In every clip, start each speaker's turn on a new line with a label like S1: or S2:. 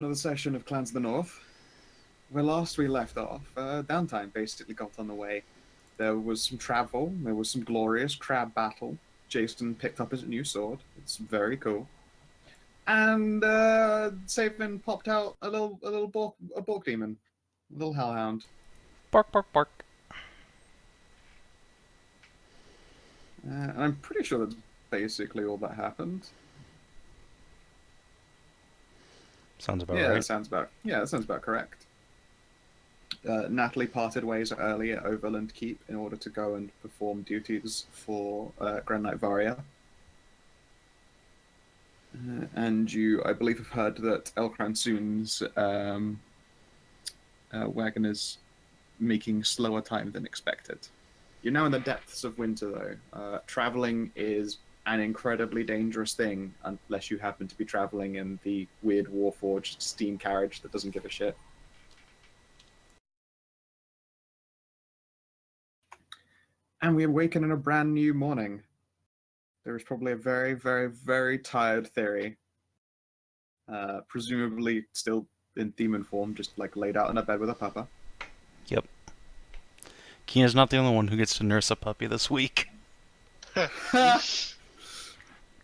S1: Another session of Clans of the North. Where last we left off, Downtime basically got on the way. There was some travel, there was some glorious crab battle. Jason picked up his new sword. It's very cool. And Savin popped out a bork demon, a little hellhound.
S2: Bark, bark, bark.
S1: And I'm pretty sure that's basically all that happened.
S2: Sounds about
S1: Yeah,
S2: right.
S1: that sounds about correct. Natalie parted ways early at Overland Keep in order to go and perform duties for Grand Knight Varia. And you, I believe, have heard that El Kransoon's wagon is making slower time than expected. You're now in the depths of winter, though. Traveling is an incredibly dangerous thing unless you happen to be traveling in the weird Warforged steam carriage that doesn't give a shit. And we awaken in a brand new morning. There is probably a very, very, very tired Thyri. Presumably still in demon form, just like laid out in a bed with a pupper.
S2: Yep. Kina's not the only one who gets to nurse a puppy this week.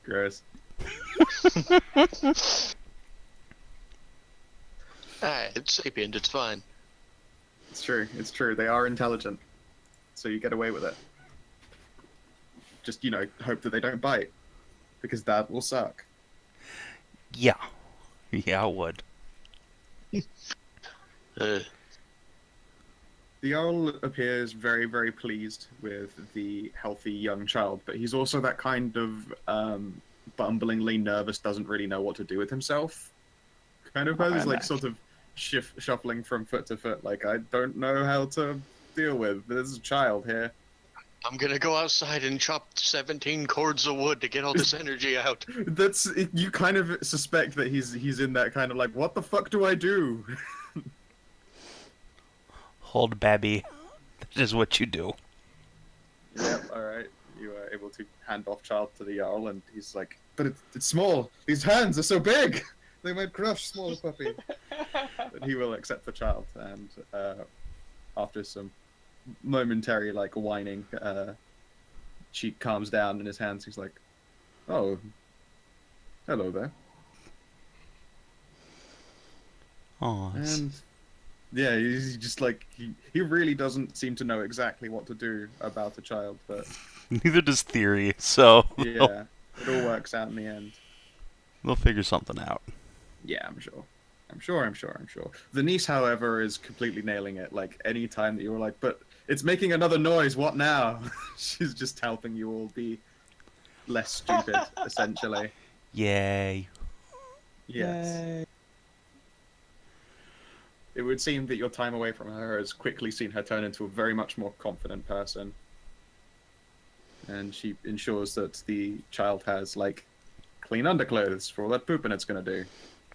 S1: Gross.
S3: It's sapient, it's fine.
S1: It's true. They are intelligent. So you get away with it. Just, hope that they don't bite. Because that will suck.
S2: Yeah. Yeah, it would.
S1: The Jarl appears very, very pleased with the healthy young child, but he's also that kind of bumblingly nervous, doesn't really know what to do with himself. Kind of has like sort of shuffling from foot to foot, like, I don't know how to deal with. There's a child here.
S3: I'm gonna go outside and chop 17 cords of wood to get all this energy out.
S1: You kind of suspect that he's in that kind of like, what the fuck do I do?
S2: Hold babby. That is what you do.
S1: Yep, alright. You are able to hand off child to the Jarl, and he's like, but it's small. These hands are so big! They might crush smaller puppy. But he will accept the child, and after some momentary like whining, she calms down in his hands. He's like, oh, hello there.
S2: Oh,
S1: and yeah, he's just like, he really doesn't seem to know exactly what to do about a child, but
S2: neither does Thyri, so
S1: yeah, it all works out in the end.
S2: They'll figure something out.
S1: Yeah, I'm sure. The niece, however, is completely nailing it. Like, any time that you were like, but it's making another noise, what now? She's just helping you all be less stupid, essentially.
S2: Yay.
S1: Yes. Yay. It would seem that your time away from her has quickly seen her turn into a very much more confident person. And she ensures that the child has, like, clean underclothes for all that pooping it's gonna do.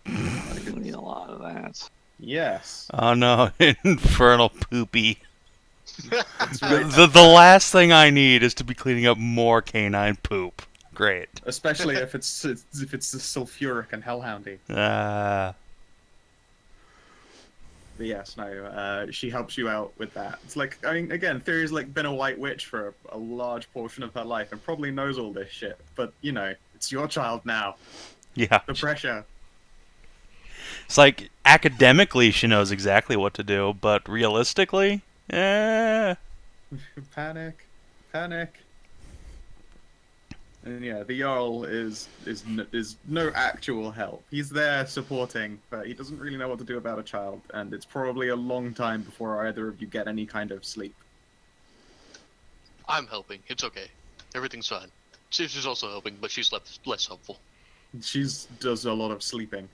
S4: I need a lot of that.
S1: Yes.
S2: Oh no, infernal poopy.
S1: That's right.
S2: The last thing I need is to be cleaning up more canine poop. Great.
S1: Especially if it's sulfuric and hellhoundy. But yes, no, she helps you out with that. It's like, I mean, again, Thyri's like been a white witch for a large portion of her life and probably knows all this shit. But, it's your child now.
S2: Yeah.
S1: The pressure.
S2: It's like, academically she knows exactly what to do, but realistically,
S1: Panic. And yeah, the Jarl is no actual help. He's there supporting, but he doesn't really know what to do about a child, and it's probably a long time before either of you get any kind of sleep.
S3: I'm helping, it's okay. Everything's fine. She's also helping, but she's less helpful.
S1: She does a lot of sleeping.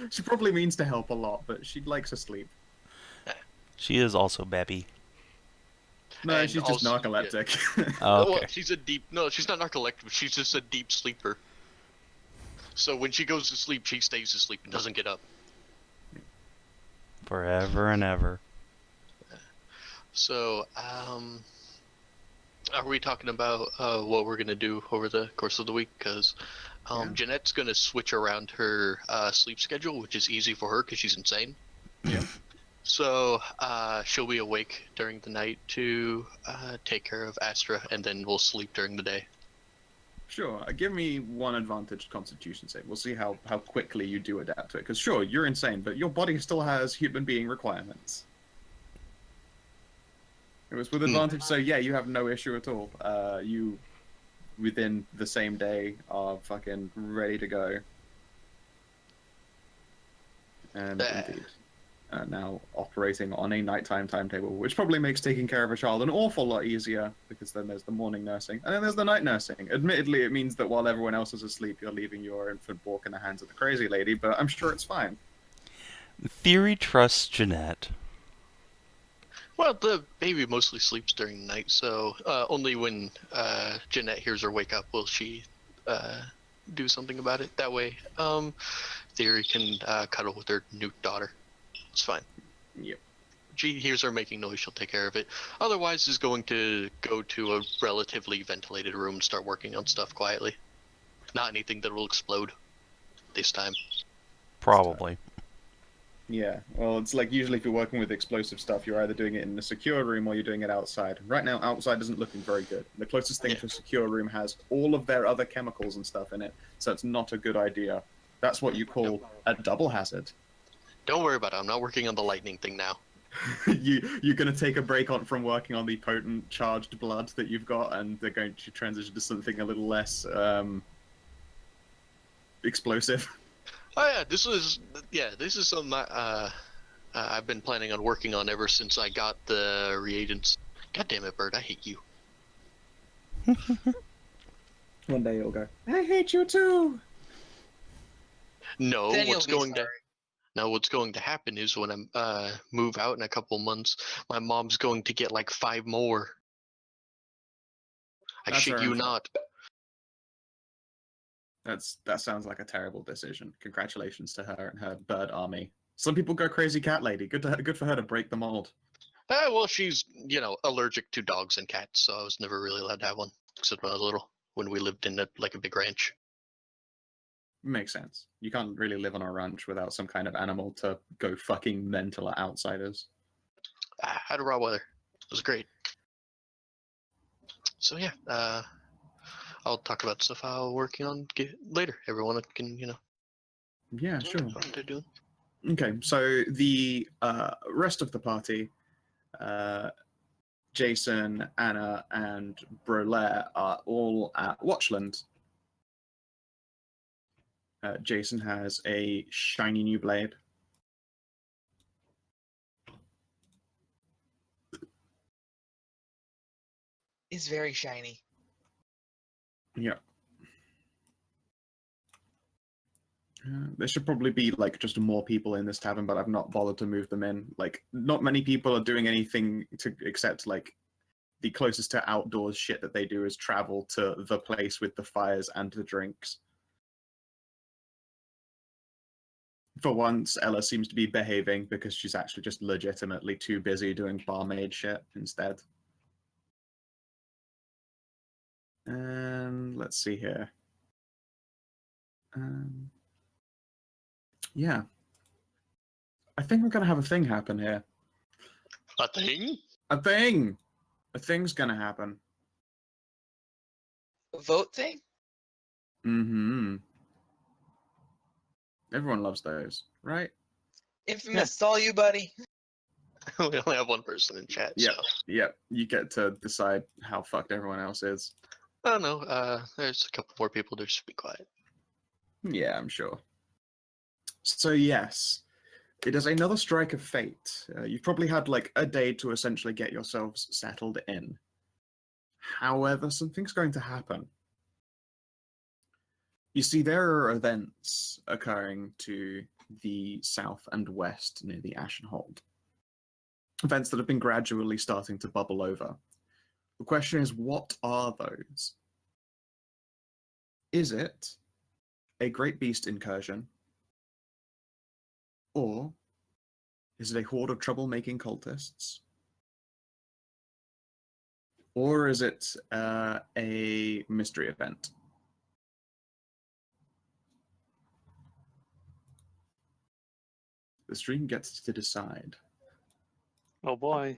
S1: She probably means to help a lot, but she likes to sleep.
S2: she is also babby.
S1: No,
S3: And
S1: she's just
S3: also,
S1: narcoleptic.
S3: Yeah.
S2: Oh, okay.
S3: Well, she's not narcoleptic, she's just a deep sleeper. So when she goes to sleep, she stays asleep and doesn't get up.
S2: Forever and ever.
S3: So, are we talking about what we're gonna do over the course of the week? Because
S1: Yeah.
S3: Jeanette's gonna switch around her sleep schedule, which is easy for her because she's insane.
S1: Yeah.
S3: So she'll be awake during the night to take care of Astra, and then we'll sleep during the day.
S1: Sure. Give me one advantage Constitution save. We'll see how quickly you do adapt to it. Because sure, you're insane, but your body still has human being requirements. It was with advantage, so yeah, you have no issue at all. You, within the same day, are fucking ready to go. And indeed, now operating on a nighttime timetable, which probably makes taking care of a child an awful lot easier, because then there's the morning nursing, and then there's the night nursing. Admittedly, it means that while everyone else is asleep, you're leaving your infant Bork in the hands of the crazy lady, but I'm sure it's fine.
S2: Thyri trusts Jeanette.
S3: Well, the baby mostly sleeps during the night, so only when Jeanette hears her wake up will she do something about it. That way, Thyri can cuddle with her new daughter. It's fine.
S1: Yep.
S3: She hears her making noise, she'll take care of it. Otherwise, is going to go to a relatively ventilated room and start working on stuff quietly. Not anything that will explode this time.
S2: Probably.
S1: Yeah, well, it's like usually if you're working with explosive stuff, you're either doing it in a secure room or you're doing it outside. Right now, outside isn't looking very good. The closest thing to a secure room has all of their other chemicals and stuff in it, so it's not a good idea. That's what you call a double hazard.
S3: Don't worry about it, I'm not working on the lightning thing now.
S1: You're going to take a break from working on the potent charged blood that you've got, and they're going to transition to something a little less explosive.
S3: Oh yeah, this is something I've been planning on working on ever since I got the reagents. God damn it, Bird, I hate you.
S1: One day you'll go, I hate you too!
S3: No,
S5: Then
S3: what's
S5: you'll be
S3: going to
S5: sorry.
S3: now what's going to happen is when I move out in a couple months, my mom's going to get like 5 more. I
S1: That's
S3: shit
S1: her
S3: you
S1: own fault.
S3: not.
S1: That sounds like a terrible decision. Congratulations to her and her bird army. Some people go crazy cat lady. Good for her to break the mold.
S3: Well, she's, allergic to dogs and cats, so I was never really allowed to have one, except when I was little, when we lived in a big ranch.
S1: Makes sense. You can't really live on a ranch without some kind of animal to go fucking mental at outsiders.
S3: Had a raw weather. It was great. So yeah, I'll talk about stuff I'm working on later. Everyone can,
S1: Yeah, sure.
S3: what they're doing.
S1: Okay, so the rest of the party, Jason, Anna, and Brolaire are all at Watchland. Jason has a shiny new blade.
S5: It's very shiny.
S1: Yeah. There should probably be like just more people in this tavern, but I've not bothered to move them in. Like, not many people are doing anything except like the closest to outdoors shit that they do is travel to the place with the fires and the drinks. For once, Ella seems to be behaving because she's actually just legitimately too busy doing barmaid shit instead. And let's see here. Yeah. I think we're going to have a thing happen here.
S3: A thing?
S1: A thing! A thing's going to happen.
S5: A vote thing?
S1: Mm-hmm. Everyone loves those, right?
S5: Infamous, it's all you, buddy.
S3: We only have one person in chat,
S1: Yep.
S3: so.
S1: Yep. You get to decide how fucked everyone else is.
S3: I don't know. There's a couple more people there, just be quiet.
S1: Yeah, I'm sure. So yes, it is another strike of fate. You've probably had like a day to essentially get yourselves settled in. However, something's going to happen. You see, there are events occurring to the south and west near the Ashenhold. Events that have been gradually starting to bubble over. The question is, what are those? Is it a great beast incursion? Or is it a horde of troublemaking cultists? Or is it a mystery event? The stream gets to decide.
S4: Oh boy.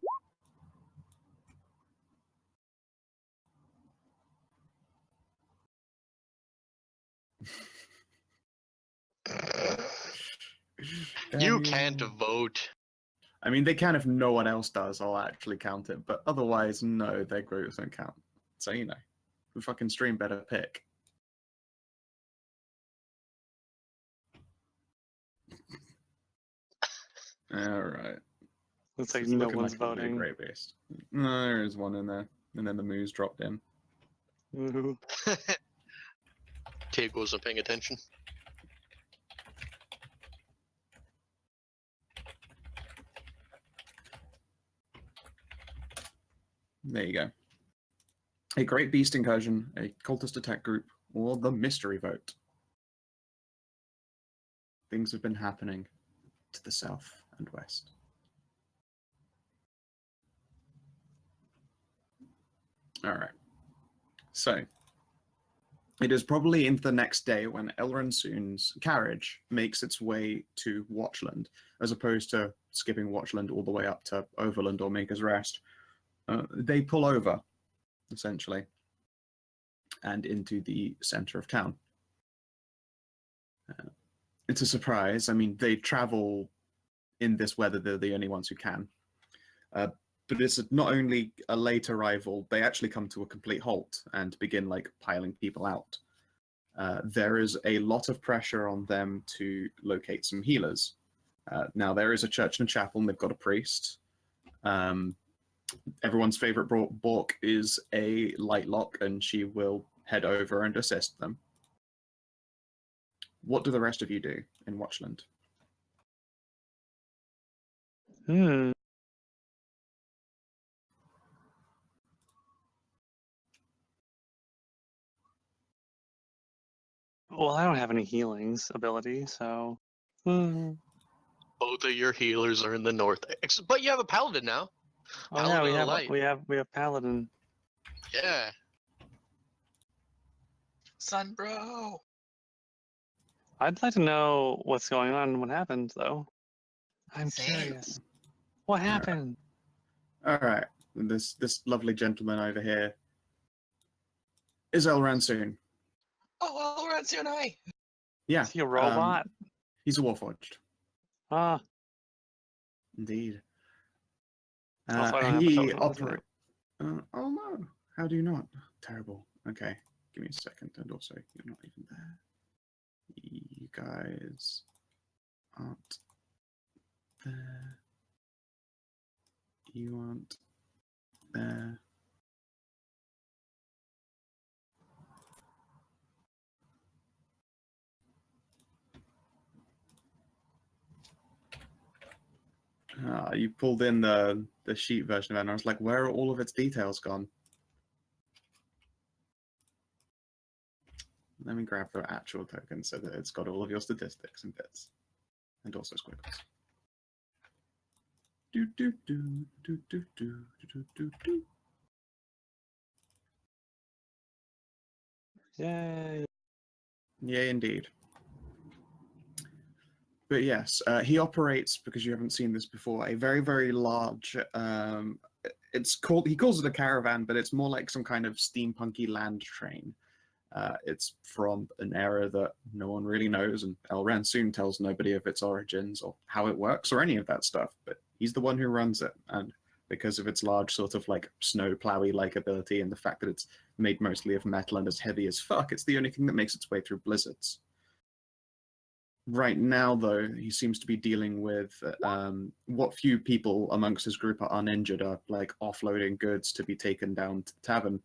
S3: You can't vote.
S1: I mean, they can if no one else does. I'll actually count it, but otherwise, no, their votes don't count. So you know, the fucking stream better pick. All right.
S4: Looks like
S1: It's
S4: no
S1: looking
S4: one's
S1: like it'll be a
S4: voting.
S1: great beast. No, there is one in there, and then the moose dropped in.
S4: Ooh.
S3: Tig wasn't paying attention.
S1: There you go. A great beast incursion, a cultist attack group, or the mystery vote. Things have been happening to the south and west. All right. So, it is probably into the next day when Elransoon's carriage makes its way to Watchland, as opposed to skipping Watchland all the way up to Overland or Maker's Rest. They pull over, essentially, and into the center of town. It's a surprise. I mean, they travel in this weather, they're the only ones who can. But it's not only a late arrival, they actually come to a complete halt and begin like piling people out. There is a lot of pressure on them to locate some healers. Now there is a church and a chapel, and they've got a priest. Everyone's favorite Bork is a Lightlock, and she will head over and assist them. What do the rest of you do in Watchland?
S4: Well, I don't have any healings ability, so.
S3: Both of your healers are in the north, but you have a paladin now.
S4: Oh yeah,
S3: Paladin of Light.
S4: we have paladin.
S3: Yeah.
S5: Son, bro.
S4: I'd like to know what's going on and what happened, though. I'm
S5: Same.
S4: curious. What happened?
S1: All right, this lovely gentleman over here is Elransoon.
S5: Oh, well, Ransu and I.
S1: Yeah,
S4: Is he a robot?
S1: he's a Warforged.
S4: Ah,
S1: Indeed.
S4: Also, I don't have a
S1: He
S4: totem, isn't
S1: operates. Oh no! How do you not? Terrible. Okay, give me a second. And also, you're not even there. You guys aren't there. You aren't there. You pulled in the sheet version of it, and I was like, where are all of its details gone? Let me grab the actual token so that it's got all of your statistics and bits. And also squiggles. Do do do do do do do do do.
S4: yay.
S1: Yeah, indeed. But yes, he operates, because you haven't seen this before, a very, very large, he calls it a caravan, but it's more like some kind of steampunky land train. It's from an era that no one really knows, and Elransoon tells nobody of its origins or how it works or any of that stuff, but he's the one who runs it, and because of its large sort of like snow plowy-like ability and the fact that it's made mostly of metal and is heavy as fuck, it's the only thing that makes its way through blizzards. Right now, though, he seems to be dealing with what few people amongst his group are uninjured are like offloading goods to be taken down to the tavern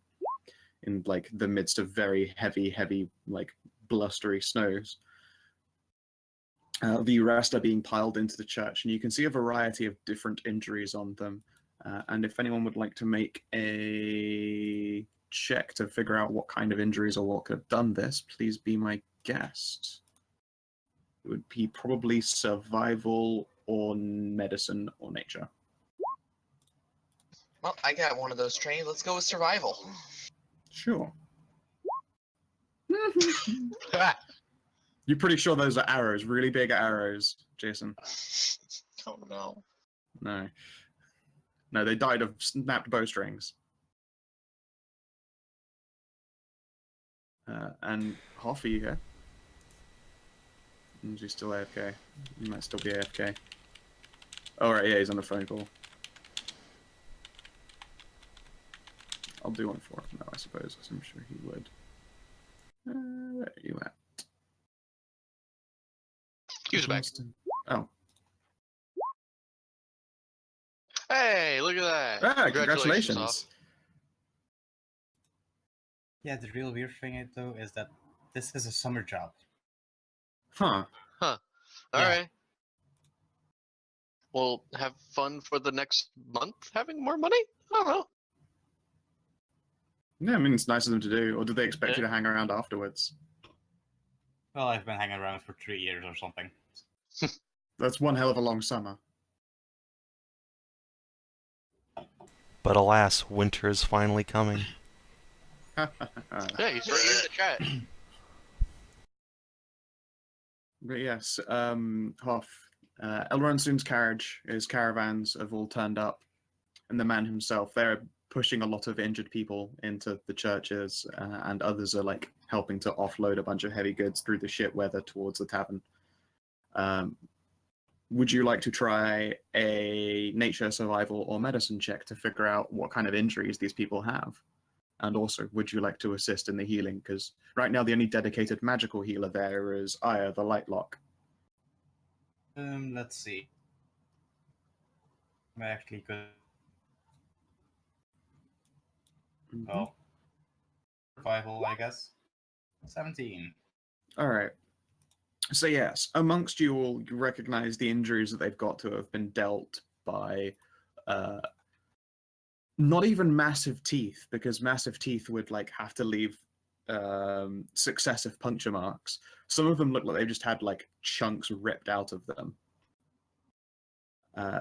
S1: in like the midst of very heavy, like blustery snows. The rest are being piled into the church, and you can see a variety of different injuries on them. And if anyone would like to make a check to figure out what kind of injuries or what could have done this, please be my guest. It would be probably survival or medicine or nature.
S5: Well, I got one of those trained. Let's go with survival.
S1: Sure. You're pretty sure those are arrows, really big arrows, Jason?
S5: Oh no.
S1: No. No, they died of snapped bowstrings. And Hoff, are you here? Is he still AFK? He might still be AFK. Oh, right, yeah, he's on a phone call. I'll do one for him now, I suppose, because I'm sure he would. Where are you at?
S3: He was back.
S1: Oh.
S3: Hey, look at that!
S1: Ah,
S3: Hoff.
S1: congratulations.
S6: Yeah, the real weird thing though is that this is a summer job.
S1: Huh.
S3: All
S6: Yeah.
S3: right. Well, have fun for the next month having more money? I don't know.
S1: Yeah, I mean, it's nice of them to do. Or do they expect you
S3: Yeah.
S1: to hang around afterwards?
S6: Well, I've been hanging around for 3 years or something.
S1: That's one hell of a long summer.
S2: But alas, winter is finally coming.
S3: Yeah, he's right here in the chat.
S1: But yes, Hoff, Elrond carriage, his caravans have all turned up, and the man himself, they're pushing a lot of injured people into the churches, and others are like helping to offload a bunch of heavy goods through the shit weather towards the tavern. Would you like to try a nature, survival, or medicine check to figure out what kind of injuries these people have? And also, would you like to assist in the healing? Because right now the only dedicated magical healer there is Aya, the Lightlock.
S6: Let's see. I actually could. Oh. Survival, I guess. 17.
S1: All right. So yes, amongst you all, you recognize the injuries that they've got to have been dealt by not even massive teeth, because massive teeth would like have to leave successive puncture marks. Some of them look like they've just had like chunks ripped out of them.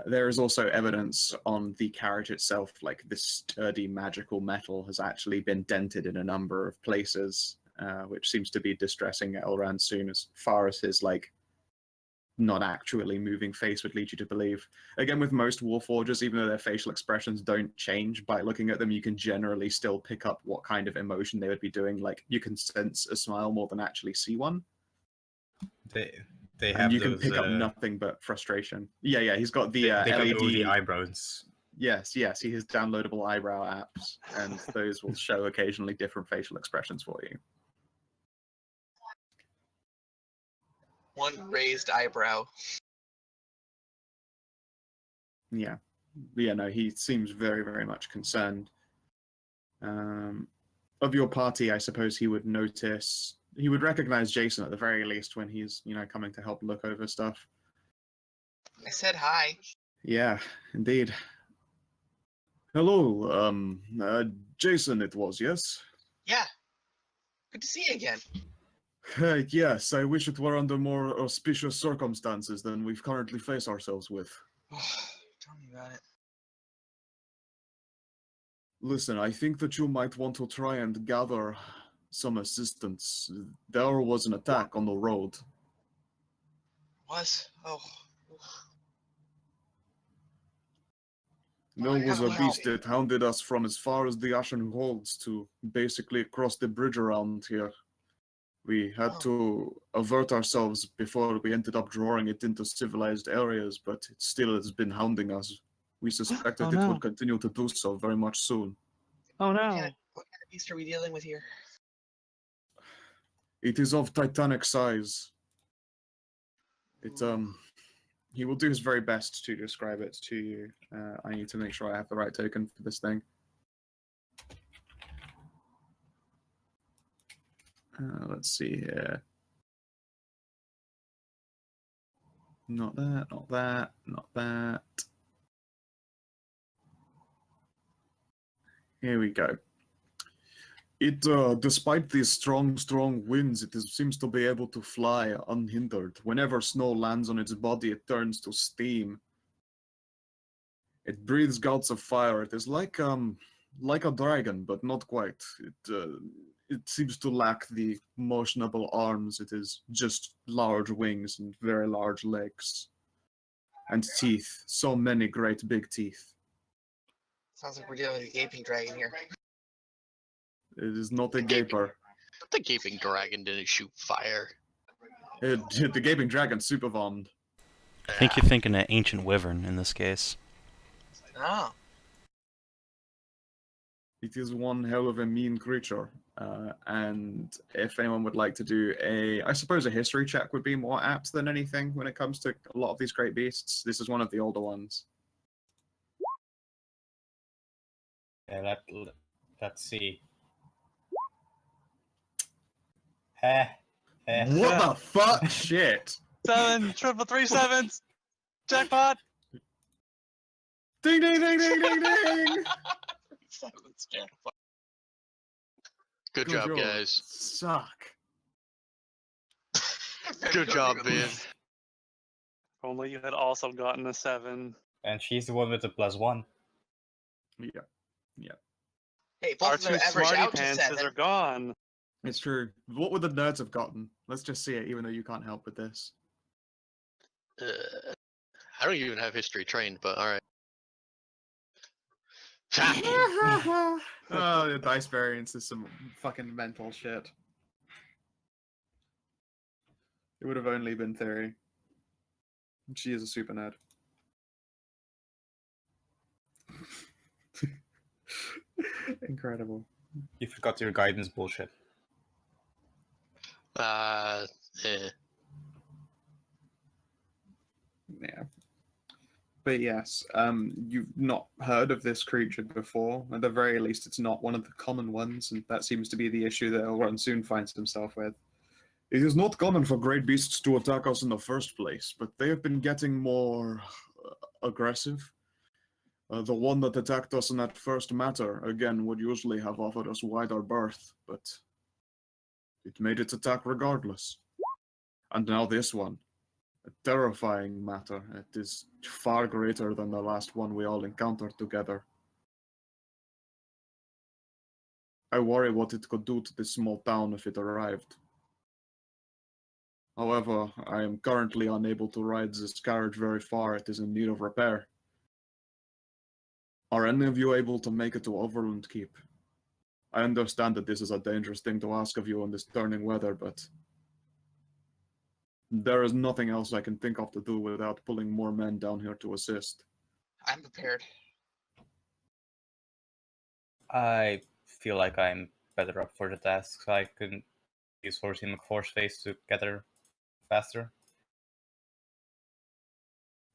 S1: There is also evidence on the carriage itself, like this sturdy magical metal has actually been dented in a number of places, which seems to be distressing Elrond soon, as far as his like not actually moving face would lead you to believe. Again, with most Warforgers, even though their facial expressions don't change, by looking at them, you can generally still pick up what kind of emotion they would be doing. Like, you can sense a smile more than actually see one.
S6: They have
S1: And you
S6: those,
S1: can pick up nothing but frustration. Yeah, he's got the
S6: they got
S1: LED...
S6: the eyebrows.
S1: Yes, he has downloadable eyebrow apps, and those will show occasionally different facial expressions for you.
S5: One raised eyebrow.
S1: Yeah, no, he seems very, very much concerned. Of your party, I suppose he would notice, he would recognize Jason at the very least when he's, coming to help look over stuff.
S5: I said hi.
S1: Yeah, indeed. Hello, Jason it was, yes?
S5: Yeah. Good to see you again.
S1: Yes, I wish it were under more auspicious circumstances than we've currently faced ourselves with.
S5: Tell me about it.
S1: Listen, I think that you might want to try and gather some assistance. There was an attack on the road.
S5: Was? Oh.
S1: There was a beast that hounded us from as far as the Ashen Holds to basically across the bridge around here. We had to avert ourselves before we ended up drawing it into civilized areas, but it still has been hounding us. We suspected it would continue to do so very much soon.
S4: Oh no.
S5: What kind of beast are we dealing with here?
S1: It is of titanic size. He will do his very best to describe it to you. I need to make sure I have the right token for this thing. Let's see here. Not that, not that, not that. Here we go. It, despite these strong winds, seems to be able to fly unhindered. Whenever snow lands on its body, it turns to steam. It breathes gouts of fire. It is like a dragon, but not quite. it seems to lack the motionable arms. It is just large wings and very large legs. And teeth. So many great big teeth.
S5: Sounds like we're dealing with a gaping dragon here.
S1: It is not a gaper.
S3: The gaping dragon didn't shoot fire.
S1: The gaping dragon super bombed.
S2: I think you're thinking of ancient wyvern in this case.
S5: Oh.
S1: It is one hell of a mean creature. And if anyone would like to do I suppose a history check would be more apt than anything when it comes to a lot of these great beasts. This is one of the older ones.
S6: Yeah, let's see. Heh.
S1: What the fuck? Shit.
S4: 7, triple 3 sevens. Jackpot.
S1: Ding ding ding ding ding ding!
S5: Silence, jackpot.
S3: Good job, guys.
S1: Suck.
S3: Good job, Ben.
S4: Only you had also gotten a 7.
S6: And she's the one with the +1.
S1: Yeah.
S5: Hey,
S4: Our
S5: both of them
S4: two
S5: average
S4: smarty
S5: out to
S4: pantses
S5: 7.
S4: are gone.
S1: It's true. What would the nerds have gotten? Let's just see it, even though you can't help with this.
S3: I don't even have history trained, but alright.
S1: Oh, the dice variance is some fucking mental shit. It would have only been Thyri. She is a super nerd. Incredible.
S6: You forgot your guidance bullshit.
S3: Eh.
S1: Yeah. But yes, you've not heard of this creature before. At the very least, it's not one of the common ones, and that seems to be the issue that Elrond soon finds himself with. It is not common for great beasts to attack us in the first place, but they have been getting more aggressive. The one that attacked us in that first matter, again, would usually have offered us wider berth, but it made its attack regardless. And now this one. A terrifying matter. It is far greater than the last one we all encountered together. I worry what it could do to this small town if it arrived. However, I am currently unable to ride this carriage very far. It is in need of repair. Are any of you able to make it to Overland Keep? I understand that this is a dangerous thing to ask of you in this turning weather, but there is nothing else I can think of to do without pulling more men down here to assist.
S5: I'm prepared.
S6: I feel like I'm better up for the task, so I can use Horsey McForce face to get her faster.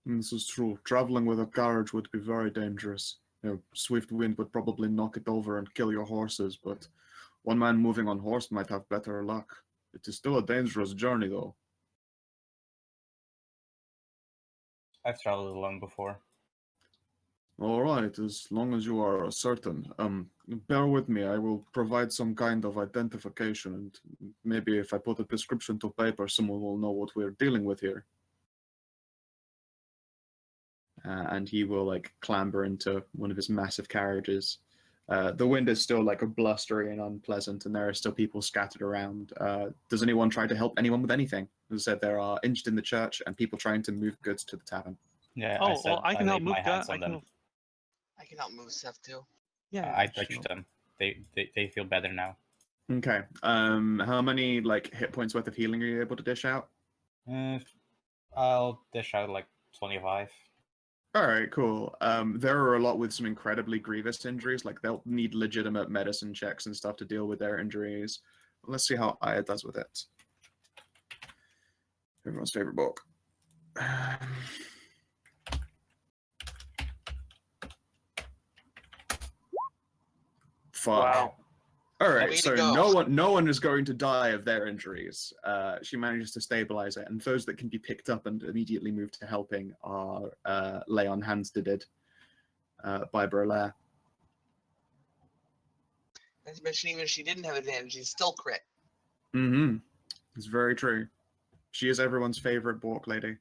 S1: This is true. Traveling with a carriage would be very dangerous. Swift wind would probably knock it over and kill your horses, but one man moving on horse might have better luck. It is still a dangerous journey, though.
S6: I've traveled alone before.
S1: All right, as long as you are certain. Bear with me. I will provide some kind of identification, and maybe if I put a description to paper, someone will know what we're dealing with here. And he will clamber into one of his massive carriages. The wind is still blustery and unpleasant, and there are still people scattered around. Does anyone try to help anyone with anything? As I said, there are injured in the church and people trying to move goods to the tavern.
S6: Yeah,
S4: I can help
S6: laid
S4: move
S6: my hands
S4: that.
S6: on them.
S5: I can help move stuff too.
S4: Yeah,
S6: I touched
S4: sure.
S6: them. They feel better now.
S1: Okay. How many hit points worth of healing are you able to dish out?
S6: I'll dish out 25.
S1: All right, cool. There are a lot with some incredibly grievous injuries. They'll need legitimate medicine checks and stuff to deal with their injuries. Let's see how Aya does with it. Everyone's favorite book. Fuck.
S4: Wow.
S1: All
S5: Way
S1: right,
S5: to
S1: so
S5: go.
S1: no one is going to die of their injuries. She manages to stabilize it, and those that can be picked up and immediately moved to helping are lay on hands to did by Berlaire.
S5: Not to mention, even if she didn't have advantage, she's still crit.
S1: Mm-hmm. It's very true. She is everyone's favorite Bork lady.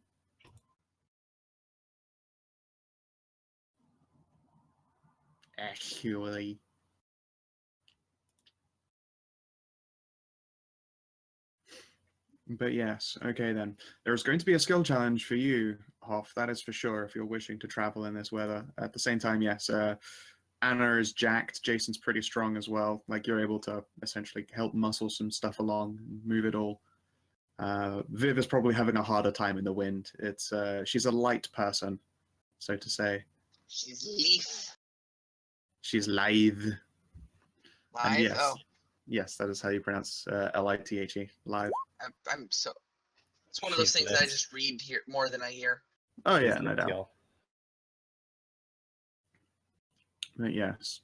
S1: Actually. But yes, okay then. There's going to be a skill challenge for you, Hoff, that is for sure, if you're wishing to travel in this weather. At the same time, yes, Anna is jacked, Jason's pretty strong as well. Like, you're able to essentially help muscle some stuff along, move it all. Viv is probably having a harder time in the wind. It's she's a light person, so to say.
S5: She's leaf.
S1: She's lithe. And
S5: Live?
S1: yes,
S5: Oh,
S1: yes, that is how you pronounce Lithe, lithe.
S5: I'm so. It's one of those
S6: She's
S5: things that I
S6: lit.
S5: just read here more than I hear.
S1: Oh
S6: She's
S1: yeah, no
S6: lit,
S1: doubt.
S6: y'all.
S1: But yes.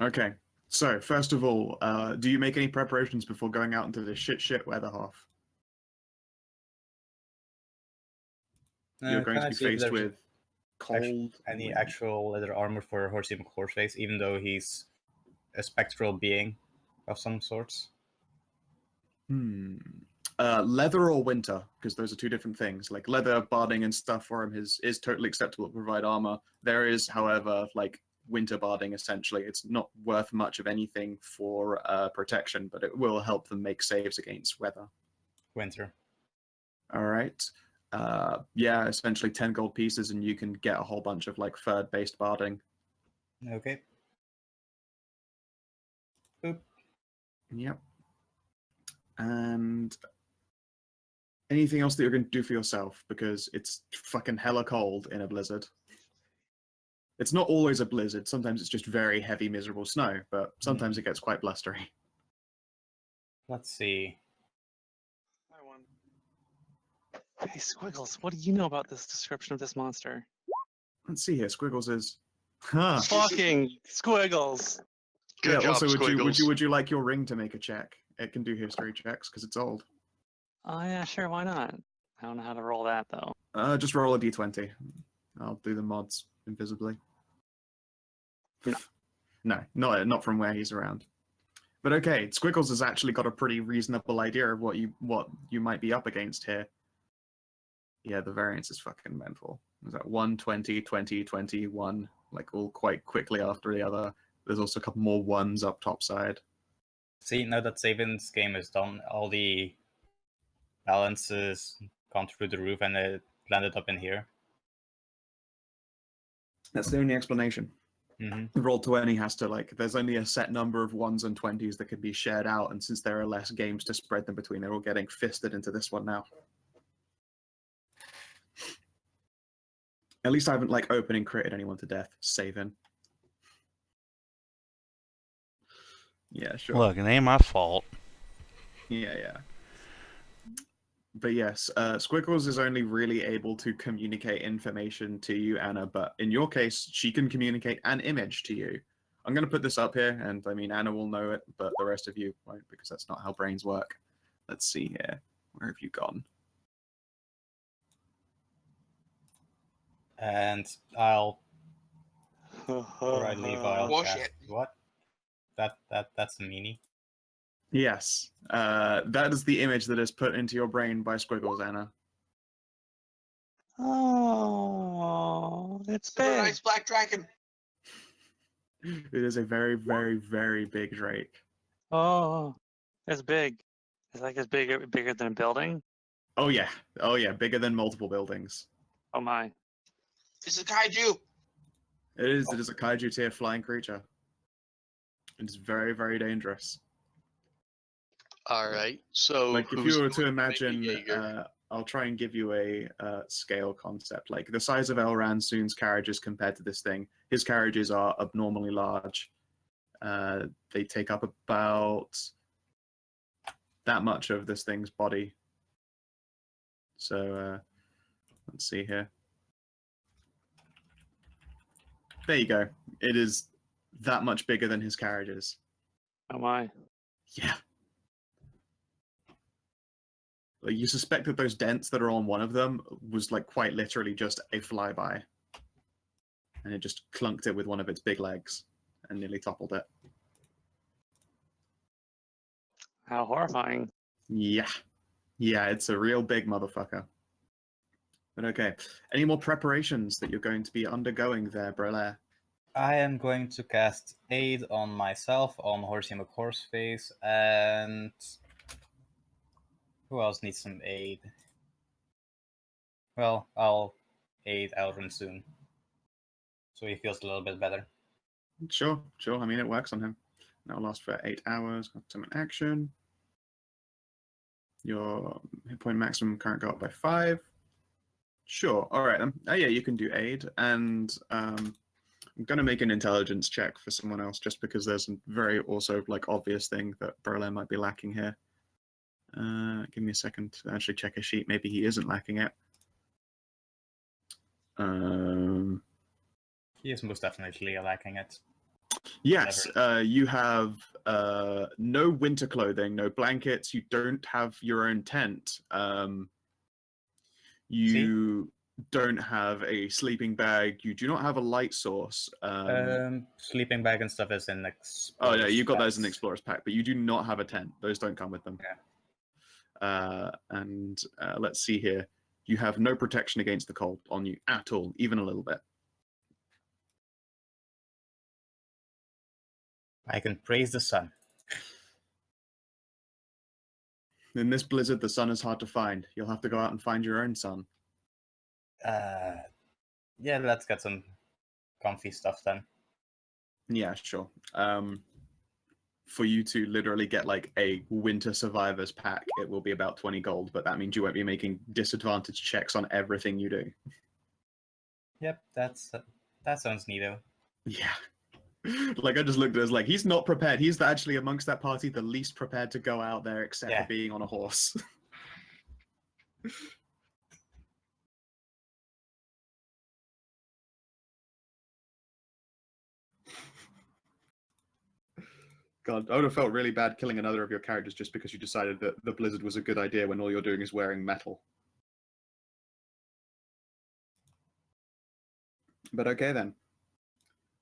S1: Okay. So first of all, do you make any preparations before going out into the shit weather, Hoff? You're going
S6: Can
S1: to
S6: I
S1: be
S6: see if
S1: faced
S6: there's
S1: with cold.
S6: any
S1: wind.
S6: actual leather armor for Horsey McCoreface, even though he's a spectral being of some sorts?
S1: Leather or winter, because those are two different things. Like leather barding and stuff for him is totally acceptable to provide armor. There is, however, like winter barding essentially. It's not worth much of anything for protection, but it will help them make saves against weather.
S6: Winter.
S1: All right. Yeah, essentially 10 gold pieces, and you can get a whole bunch of like third-based barding.
S6: Okay. Boop.
S1: Yep. And anything else that you're going to do for yourself, because it's fucking hella cold in a blizzard. It's not always a blizzard. Sometimes it's just very heavy, miserable snow, but sometimes it gets quite blustery.
S6: Let's see.
S4: I won. Hey, Squiggles, what do you know about this description of this monster?
S1: Let's see here. Squiggles is. Huh.
S4: Fucking Squiggles!
S3: Good
S1: Yeah.
S3: job,
S1: Also,
S3: Squiggles.
S1: would you like your ring to make a check? It can do history checks because it's old.
S4: Oh yeah, sure, why not? I don't know how to roll that though.
S1: Just roll a d20. I'll do the mods invisibly.
S4: No.
S1: No, not from where he's around. But okay, Squiggles has actually got a pretty reasonable idea of what you might be up against here. Yeah, the variance is fucking mental. Is that 1, 20, 20, 20, 1, like all quite quickly after the other. There's also a couple more ones up top side.
S6: See, now that Savin's game is done, all the balances gone through the roof and it landed up in here.
S1: That's the only explanation.
S6: Mm-hmm.
S1: Roll20 has to, like, there's only a set number of 1s and 20s that can be shared out, and since there are less games to spread them between, they're all getting fisted into this one now. At least I haven't, like, opened and created anyone to death. Savin. Yeah, sure.
S2: Look, it ain't my fault.
S1: Yeah. But yes, Squiggles is only really able to communicate information to you, Anna, but in your case, she can communicate an image to you. I'm going to put this up here, and I mean, Anna will know it, but the rest of you won't, because that's not how brains work. Let's see here. Where have you gone?
S6: And I'll before I leave, I'll
S5: Oh,
S6: cast
S5: shit.
S6: what? That's a meanie.
S1: Yes, that is the image that is put into your brain by Squiggles, Anna.
S4: Oh, it's
S5: Super
S4: big.
S5: nice black dragon.
S1: It is a very, very, very big drake.
S4: Oh, it's big. It's like it's bigger than a building.
S1: Oh yeah, bigger than multiple buildings.
S4: Oh my.
S5: It's a kaiju.
S1: It is a kaiju tier flying creature. It's very, very dangerous.
S3: All right. So,
S1: Like, if
S3: who's
S1: you were
S3: going
S1: to
S3: be
S1: imagine,
S3: Jaeger?
S1: I'll try and give you a scale concept. Like, the size of El Ransoon's carriages compared to this thing, his carriages are abnormally large. They take up about that much of this thing's body. So, let's see here. There you go. It is that much bigger than his carriages.
S4: Oh my.
S1: Yeah. Like, you suspect that those dents that are on one of them was like quite literally just a flyby. And it just clunked it with one of its big legs and nearly toppled it.
S4: How horrifying.
S1: Yeah. Yeah, it's a real big motherfucker. But okay. Any more preparations that you're going to be undergoing there, Brelair?
S6: I am going to cast Aid on myself, on Horsey McCore's face, and Who else needs some aid? Well, I'll aid Elrin soon, so he feels a little bit better.
S1: Sure. I mean, it works on him. That'll last for 8 hours. Got some action. Your hit point maximum can't go up by 5. Sure. All right. Yeah, you can do aid, and I'm gonna make an intelligence check for someone else, just because there's a very also like obvious thing that Berlin might be lacking here. Give me a second to actually check his sheet. Maybe he isn't lacking it.
S6: He is most definitely lacking it.
S1: Yes, you have no winter clothing, no blankets. You don't have your own tent. You don't have a sleeping bag. You do not have a light source.
S6: Sleeping bag and stuff is in
S1: Oh yeah, you got those
S6: packs.
S1: in Explorer's Pack, but you do not have a tent. Those don't come with them.
S6: Yeah.
S1: And let's see here. You have no protection against the cold on you at all, even a little bit.
S6: I can praise the sun.
S1: In this blizzard, the sun is hard to find. You'll have to go out and find your own sun.
S6: Yeah, let's get some comfy stuff then.
S1: Yeah, sure. For you to literally get like a winter survivors pack, it will be about 20 gold, but that means you won't be making disadvantage checks on everything you do.
S6: Yep, that sounds neato.
S1: Yeah. Like I just looked at it as like, he's not prepared. He's actually amongst that party the least prepared to go out there except for being on a horse. God, I would have felt really bad killing another of your characters just because you decided that the blizzard was a good idea when all you're doing is wearing metal. But okay then.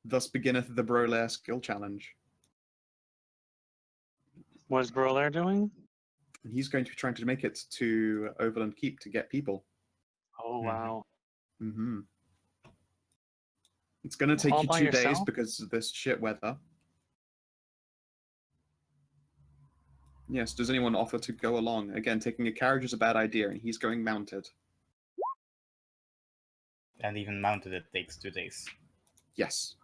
S1: Thus beginneth the Brolair skill challenge.
S4: What is Brolair doing?
S1: He's going to be trying to make it to Overland Keep to get people.
S4: Oh, wow.
S1: Mm-hmm. It's going to take
S4: All
S1: you
S4: by
S1: 2 days
S4: yourself?
S1: because of this shit weather. Yes, does anyone offer to go along? Again, taking a carriage is a bad idea, and he's going mounted.
S6: And even mounted it takes 2 days.
S1: Yes.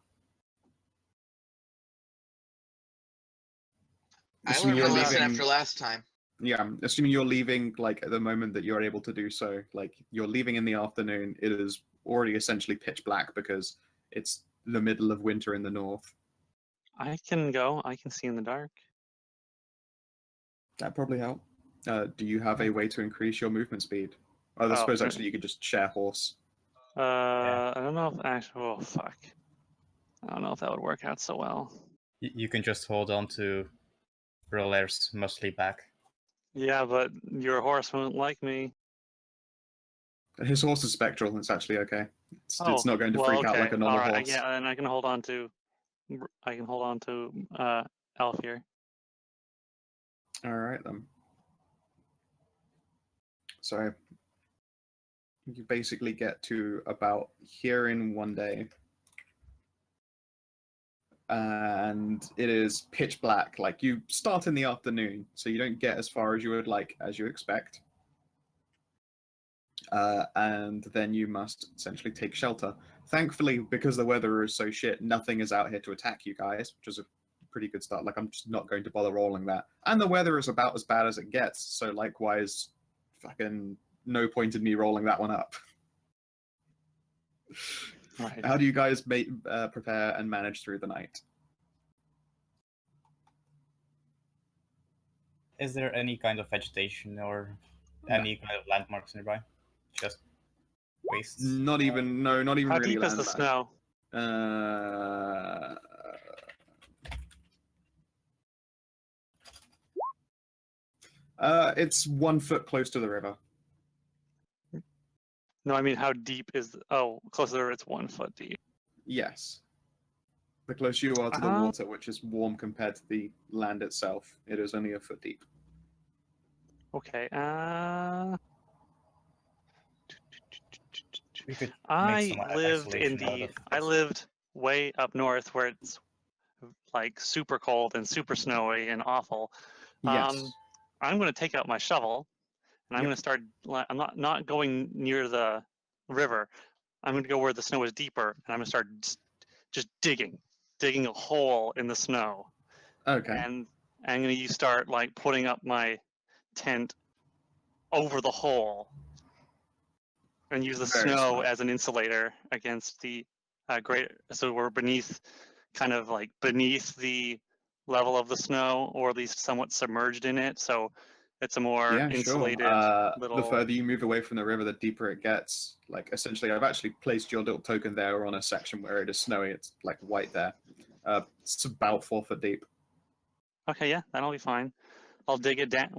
S5: I
S1: Assuming
S5: learned my
S1: you're
S5: lesson
S1: leaving-
S5: after last time.
S1: Yeah, assuming you're leaving, like, at the moment that you're able to do so, like, you're leaving in the afternoon, it is already essentially pitch black because it's the middle of winter in the north.
S4: I can go. I can see in the dark.
S1: That probably help. Do you have a way to increase your movement speed? I suppose actually you could just share horse.
S4: I don't know if actually. Oh, fuck. I don't know if that would work out so well.
S6: You can just hold on to Brolair's muscly back.
S4: Yeah, but your horse won't like me.
S1: His horse is spectral, it's actually okay. It's not going to freak out like a normal
S4: All right,
S1: horse.
S4: yeah, and I can hold on to. Elf here.
S1: Alright then. So you basically get to about here in 1 day. And it is pitch black. Like, you start in the afternoon, so you don't get as far as you would like, as you expect. And then you must essentially take shelter. Thankfully, because the weather is so shit, nothing is out here to attack you guys, which is a pretty good start. Like, I'm just not going to bother rolling that. And the weather is about as bad as it gets, so likewise, fucking no point in me rolling that one up.
S4: Right.
S1: How do you guys prepare and manage through the night?
S6: Is there any kind of vegetation or any kind of landmarks nearby? Just wastes?
S1: Not even
S4: How
S1: really
S4: deep is the
S1: landmarks.
S4: snow?
S1: It's 1 foot close to the river.
S4: No, I mean how deep is? Closer. It's 1 foot deep.
S1: Yes. The closer you are to the water, which is warm compared to the land itself, it is only 1 foot deep.
S4: Okay.
S6: We could make
S4: I
S6: some
S4: lived in
S6: isolation out
S4: the.
S6: of
S4: I
S6: this.
S4: lived way up north where it's like super cold and super snowy and awful.
S1: Yes.
S4: I'm going to take out my shovel and I'm going to start. I'm not going near the river. I'm going to go where the snow is deeper, and I'm going to start just digging a hole in the snow.
S1: Okay.
S4: And I'm going to start like putting up my tent over the hole, and use the
S1: Very
S4: snow
S1: smart.
S4: as an insulator against the great. So we're beneath the level of the snow, or at least somewhat submerged in it. So it's a more
S1: Yeah,
S4: insulated
S1: sure.
S4: little.
S1: The further you move away from the river, the deeper it gets. Like, essentially, I've actually placed your little token there on a section where it is snowy. It's like white there. It's about 4 foot deep.
S4: Okay, yeah, that'll be fine. I'll dig it down.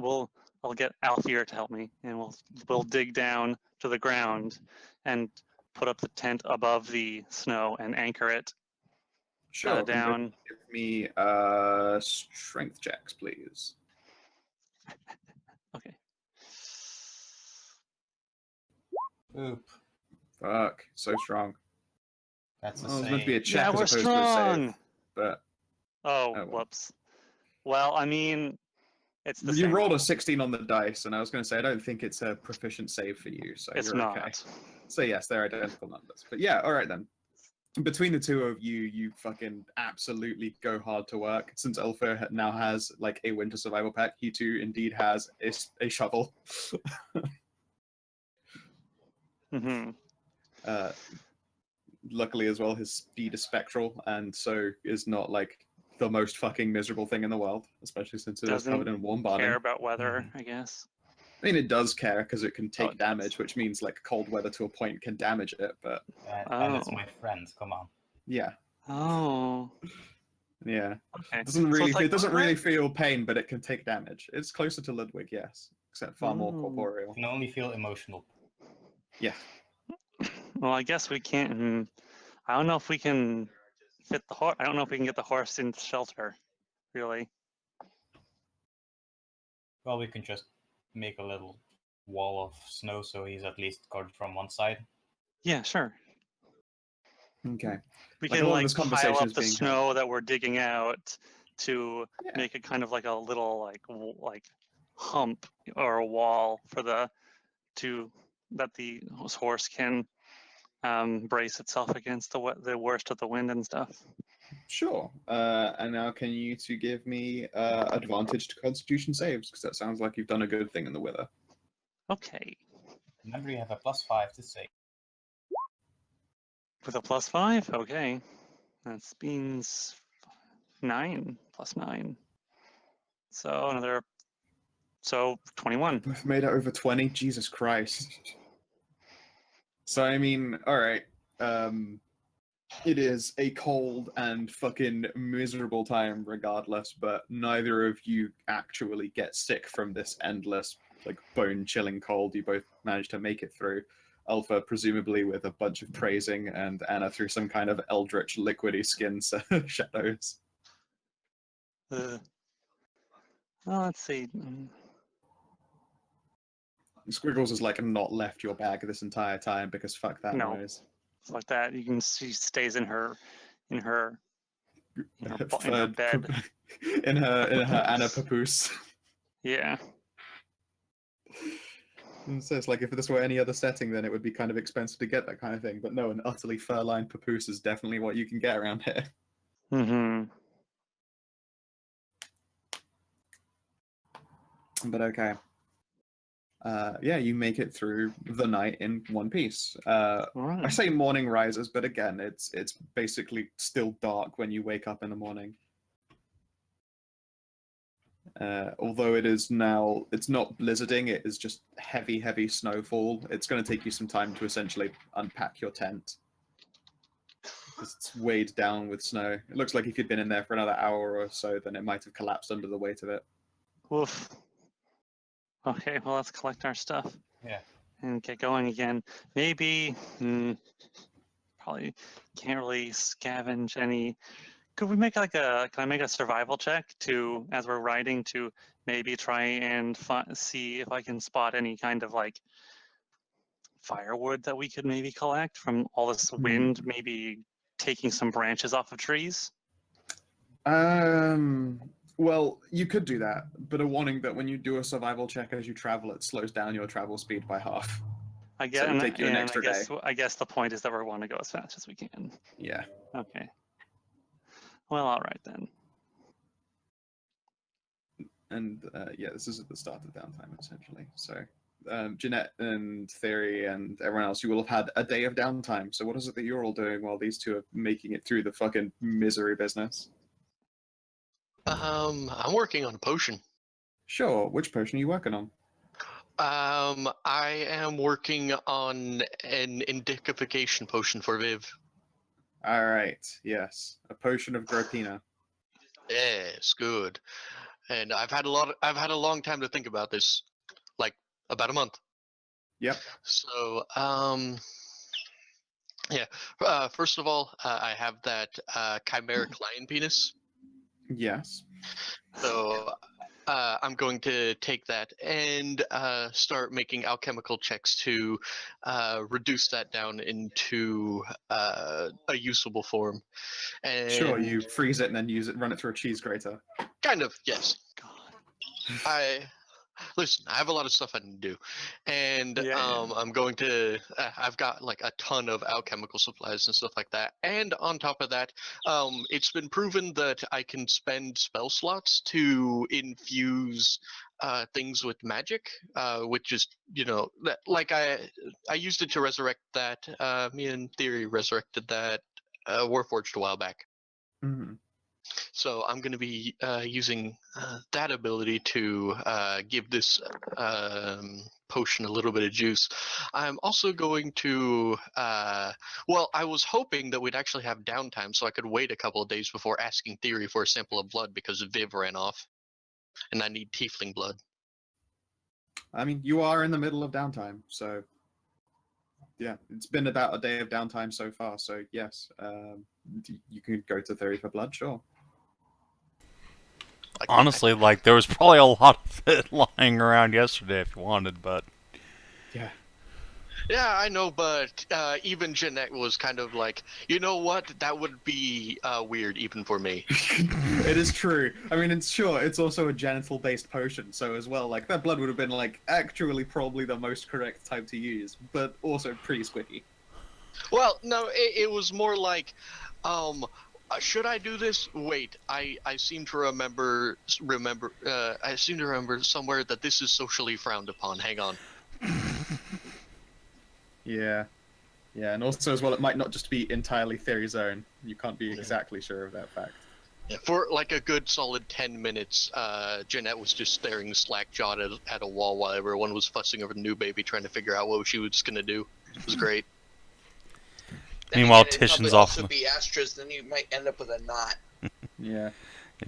S4: I'll get Alfear to help me, and we'll dig down to the ground and put up the tent above the snow and anchor it
S1: Sure.
S4: down.
S1: Give me strength checks, please.
S4: Okay.
S6: Oop.
S1: Fuck, so strong.
S6: That's a
S1: Well, it was meant to be a
S6: save.
S1: check
S4: Yeah,
S1: as
S4: we're
S1: opposed to a
S4: strong.
S1: save. But
S4: Oh,
S1: well.
S4: whoops. Well, I mean, it's the
S1: you
S4: same.
S1: rolled a 16 on the dice, and I was going to say I don't think it's a proficient save for you, so
S4: It's
S1: you're
S4: not.
S1: okay. So yes, they're identical numbers. But yeah, all right then. Between the two of you, you fucking absolutely go hard to work. Since Ulfer now has like a winter survival pack, he too indeed has a shovel.
S4: Mm-hmm.
S1: Luckily as well, his speed is spectral, and so is not like the most fucking miserable thing in the world, especially since it is
S4: Doesn't
S1: covered in warm
S4: Care
S1: body.
S4: about weather, I guess.
S1: I mean, it does care because it can take
S4: it does.
S1: damage, which means like cold weather to a point can damage it. But
S6: And it's
S4: Oh.
S6: my friend, come on.
S1: yeah,
S4: Oh.
S1: yeah,
S4: Okay.
S1: it doesn't
S4: So
S1: really
S4: it's like,
S1: it doesn't really feel pain, but it can take damage. It's closer to Ludwig, yes, except far more
S4: Oh.
S1: corporeal.
S6: I can only feel emotional.
S1: Yeah,
S4: Well, I guess we can't. I don't know if we can fit the horse. I don't know if we can get the horse into shelter. Really.
S6: Well, we can just make a little wall of snow so he's at least guarded from one side.
S4: Yeah, sure.
S1: okay.
S4: We
S1: Like, a
S4: can
S1: lot of
S4: like
S1: this
S4: pile
S1: conversation
S4: up
S1: is
S4: the
S1: being had.
S4: snow that we're digging out to
S1: Yeah.
S4: make it kind of like a little like hump or a wall for that the horse can brace itself against the worst of the wind and stuff.
S1: Sure. And now can you two give me advantage to Constitution saves, because that sounds like you've done a good thing in the weather.
S4: Okay.
S6: Remember, you have a +5 to save.
S4: With a +5? Okay. That means 9 + 9. So 21.
S1: Both made it over 20. Jesus Christ. So I mean, all right. It is a cold and fucking miserable time regardless, but neither of you actually get sick from this endless, like, bone-chilling cold. You both managed to make it through. Alpha, presumably with a bunch of praising, and Anna through some kind of eldritch liquidy skin shadows.
S4: Well, let's see.
S1: Squiggles has, like, not left your bag this entire time, because fuck that
S4: No.
S1: noise.
S4: It's like that. You can see stays in her bed.
S1: in her Anna papoose.
S4: Yeah.
S1: And so it's like, if this were any other setting, then it would be kind of expensive to get that kind of thing. But no, an utterly fur-lined papoose is definitely what you can get around here.
S4: Mm-hmm.
S1: But okay. Yeah, you make it through the night in one piece.
S4: All
S1: I
S4: right.
S1: say morning rises, but again, it's basically still dark when you wake up in the morning. Although it is now, it's not blizzarding, it is just heavy, heavy snowfall. It's going to take you some time to essentially unpack your tent. It's weighed down with snow. It looks like if you'd been in there for another hour or so, then it might have collapsed under the weight of it.
S4: Woof. Okay, well, let's collect our stuff.
S6: Yeah.
S4: And get going again. Maybe, probably can't really scavenge any. Could we make can I make a survival check as we're riding to maybe try and see if I can spot any kind of like firewood that we could maybe collect from all this wind, maybe taking some branches off of trees?
S1: Well, you could do that, but a warning that when you do a survival check as you travel, it slows down your travel speed by half.
S4: I
S1: So
S4: guess,
S1: it'll take you an extra day.
S4: I guess the point is that we want to go as fast as we can.
S1: Yeah.
S4: Okay. Well, all right then.
S1: And yeah, this is at the start of downtime, essentially. So Jeanette and Thyri and everyone else, you will have had a day of downtime. So what is it that you're all doing while these two are making it through the fucking misery business?
S3: I'm working on a potion.
S1: Sure. Which potion are you working on?
S3: I am working on an indikification potion for Viv.
S1: All right. Yes, a potion of Gropina.
S3: Yes, good. And I've had a long time to think about this, like about a month.
S1: Yep.
S3: So, yeah. First of all, I have that chimeric lion penis.
S1: Yes.
S3: So I'm going to take that and start making alchemical checks to reduce that down into a usable form. And
S1: Sure. You freeze it and then use it, run it through a cheese grater.
S3: kind of, yes. I have a lot of stuff I need to do, and I'm going to. I've got like a ton of alchemical supplies and stuff like that, and on top of that, it's been proven that I can spend spell slots to infuse things with magic, which is like I used it to resurrect that. Me and Thyri resurrected that Warforged a while back.
S1: Mm-hmm.
S3: So I'm going to be using that ability to give this potion a little bit of juice. I'm also going to, well, I was hoping that we'd actually have downtime so I could wait a couple of days before asking Thyri for a sample of blood because Viv ran off. And I need Tiefling blood.
S1: I mean, you are in the middle of downtime, so yeah, it's been about a day of downtime so far. So yes, you can go to Thyri for blood, sure.
S2: Honestly, like, there was probably a lot of it lying around yesterday if you wanted, but...
S1: Yeah.
S3: Yeah, I know, but even Jeanette was kind of like, you know what? That would be weird even for me.
S1: It is true. I mean, it's also a genital-based potion, so as well, like, that blood would have been, like, actually probably the most correct type to use, but also pretty squicky.
S3: Well, no, it was more like, should I do this? Wait, I seem to remember. I seem to remember somewhere that this is socially frowned upon. Hang on.
S1: Yeah, and also as well, it might not just be entirely Thyri's own. You can't be exactly sure of that fact.
S3: Yeah, for like a good solid 10 minutes, Jeanette was just staring slack-jawed at a wall while everyone was fussing over the new baby, trying to figure out what she was gonna do. It was great.
S2: Meanwhile,
S5: It'd
S2: Titian's
S5: probably
S2: off.
S5: also be Astra's, then you might end up with a knot.
S1: Yeah.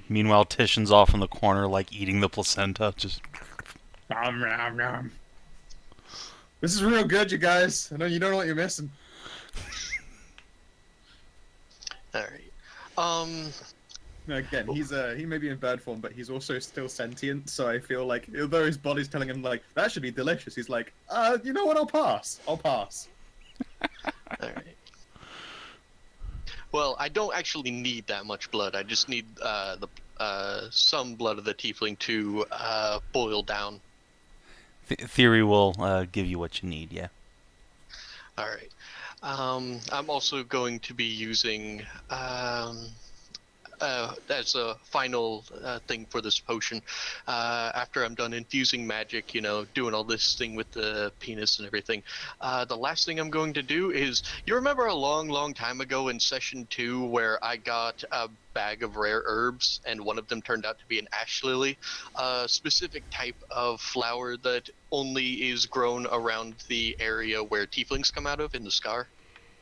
S2: Meanwhile, Titian's off in the corner, like, eating the placenta, just...
S1: Nom, nom, nom. This is real good, you guys. I know you don't know what you're missing.
S3: Alright.
S1: Again, he may be in bad form, but he's also still sentient, so I feel like, although his body's telling him, like, that should be delicious, he's like, you know what, I'll pass.
S3: Alright. Well, I don't actually need that much blood. I just need some blood of the tiefling to boil down.
S2: Thyri will give you what you need, yeah.
S3: Alright. I'm also going to be using as a final thing for this potion, after I'm done infusing magic, doing all this thing with the penis and everything, the last thing I'm going to do is, you remember a long time ago in session 2 where I got a bag of rare herbs and one of them turned out to be an ash lily, a specific type of flower that only is grown around the area where tieflings come out of in the scar?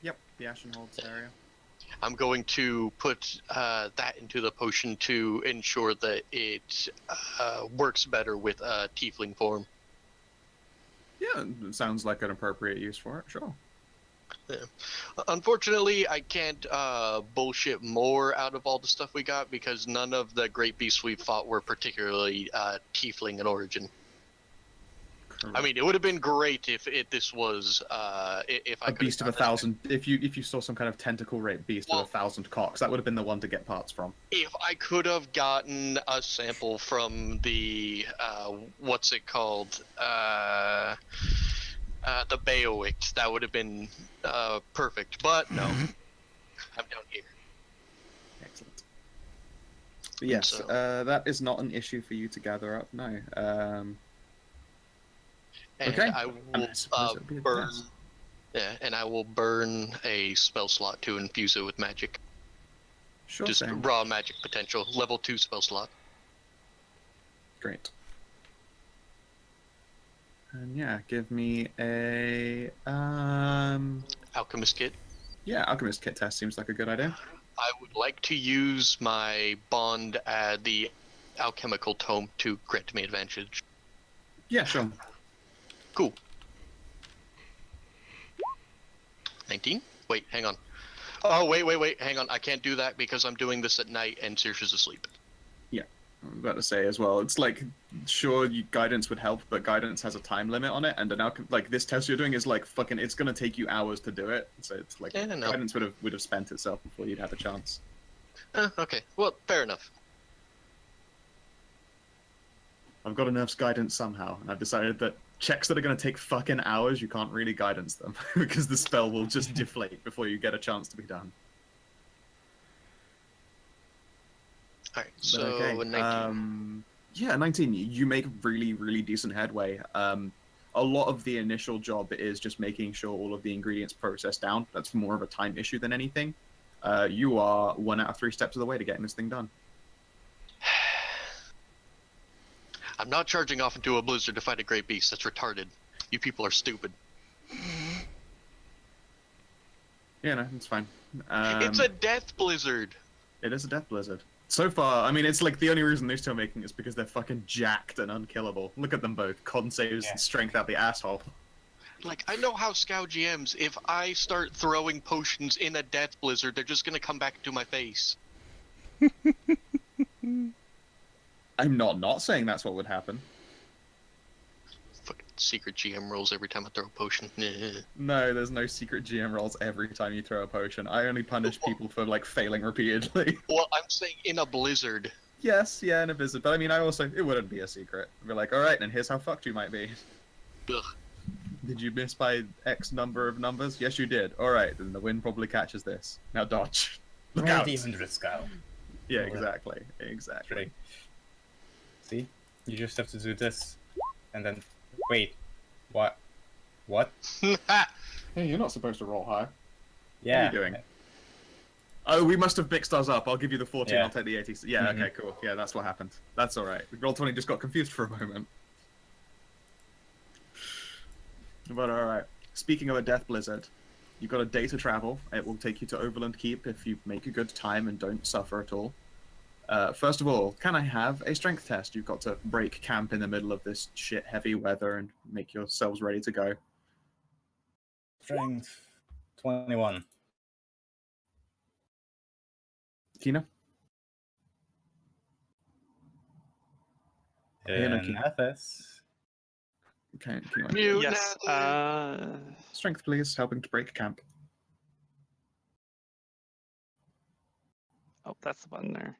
S1: Yep, the Ashenholds area.
S3: I'm going to put that into the potion to ensure that it works better with tiefling form.
S1: Yeah, it sounds like an appropriate use for it, sure.
S3: Yeah. Unfortunately, I can't bullshit more out of all the stuff we got because none of the great beasts we fought were particularly tiefling in origin. I mean, it would have been great if this was if I
S1: A
S3: could
S1: beast of 1,000. If you saw some kind of tentacle rape beast with 1,000 cocks, that would have been the one to get parts from.
S3: If I could have gotten a sample from the what's it called, the Bayowict, that would have been perfect. But no, I'm down here.
S1: Excellent. But yes,
S3: So-
S1: that is not an issue for you to gather up. No.
S3: And
S1: Okay.
S3: I
S1: I
S3: will
S1: suppose it'd be a
S3: burn.
S1: test.
S3: Yeah, and I will burn a spell slot to infuse it with magic.
S1: Sure
S3: Just
S1: thing.
S3: raw magic potential. Level 2 spell slot.
S1: Great. And yeah, give me a
S3: Alchemist kit.
S1: yeah, alchemist kit test seems like a good idea.
S3: I would like to use my bond at the alchemical tome to grant me advantage.
S1: Yeah, sure.
S3: Cool. 19? Wait, hang on. Oh, wait, hang on. I can't do that because I'm doing this at night and Saoirse's asleep.
S1: I'm about to say as well. It's like, sure, guidance would help, but guidance has a time limit on it, and an like this test you're doing is like fucking. It's gonna take you hours to do it, so it's like
S3: Yeah, no.
S1: guidance would have spent itself before you'd have a chance.
S3: Okay, well, fair enough.
S1: I've got to nerf's guidance somehow, and I've decided that checks that are gonna take fucking hours, you can't really guidance them because the spell will just deflate before you get a chance to be done.
S3: Alright,
S1: But
S3: so
S1: okay.
S3: 19.
S1: Yeah, 19. You make really, really decent headway. A lot of the initial job is just making sure all of the ingredients process down. That's more of a time issue than anything. You are 1 out of 3 steps of the way to getting this thing done.
S3: I'm not charging off into a blizzard to fight a great beast. That's retarded. You people are stupid.
S1: Yeah, no, it's fine.
S3: It's a death blizzard.
S1: It is a death blizzard. So far, I mean, it's like the only reason these two are making it is because they're fucking jacked and unkillable. Look at them both. Con saves
S6: Yeah.
S1: strength out the asshole.
S3: Like, I know how Scout GMs, if I start throwing potions in a death blizzard, they're just gonna come back to my face.
S1: I'm not saying that's what would happen.
S3: Fucking secret GM rolls every time I throw a potion.
S1: No, there's no secret GM rolls every time you throw a potion. I only punish people for like failing repeatedly.
S3: Well, I'm saying in a blizzard.
S1: Yes, yeah, in a visit. But I mean, it wouldn't be a secret. We're like, all right, and here's how fucked you might be.
S3: Ugh.
S1: Did you miss by X number of numbers? Yes, you did. All right, then the wind probably catches this. Now dodge. Look
S6: Roll
S1: out.
S6: the 100 scale.
S1: Yeah,
S6: Roll it.
S1: exactly.
S6: Right. See? You just have to do this. And then... Wait. What? What?
S1: Hey, you're not supposed to roll high.
S6: Yeah.
S1: What are you doing? Oh, we must have mixed ours up. I'll give you the 14,
S6: Yeah.
S1: I'll take the 80. Yeah,
S6: Mhm.
S1: okay, cool. Yeah, that's what happened. That's alright. Roll20 just got confused for a moment. But alright. Speaking of a death blizzard, you've got a day to travel. It will take you to Overland Keep if you make a good time and don't suffer at all. First of all, can I have a strength test? You've got to break camp in the middle of this shit heavy weather and make yourselves ready to go.
S6: Strength 21.
S1: Kina? Yeah, no,
S6: Kinathis.
S1: Okay, Kina.
S3: Mute
S4: Yes.
S3: Natalie.
S1: Strength, please. Helping to break camp.
S4: Oh, that's the button there.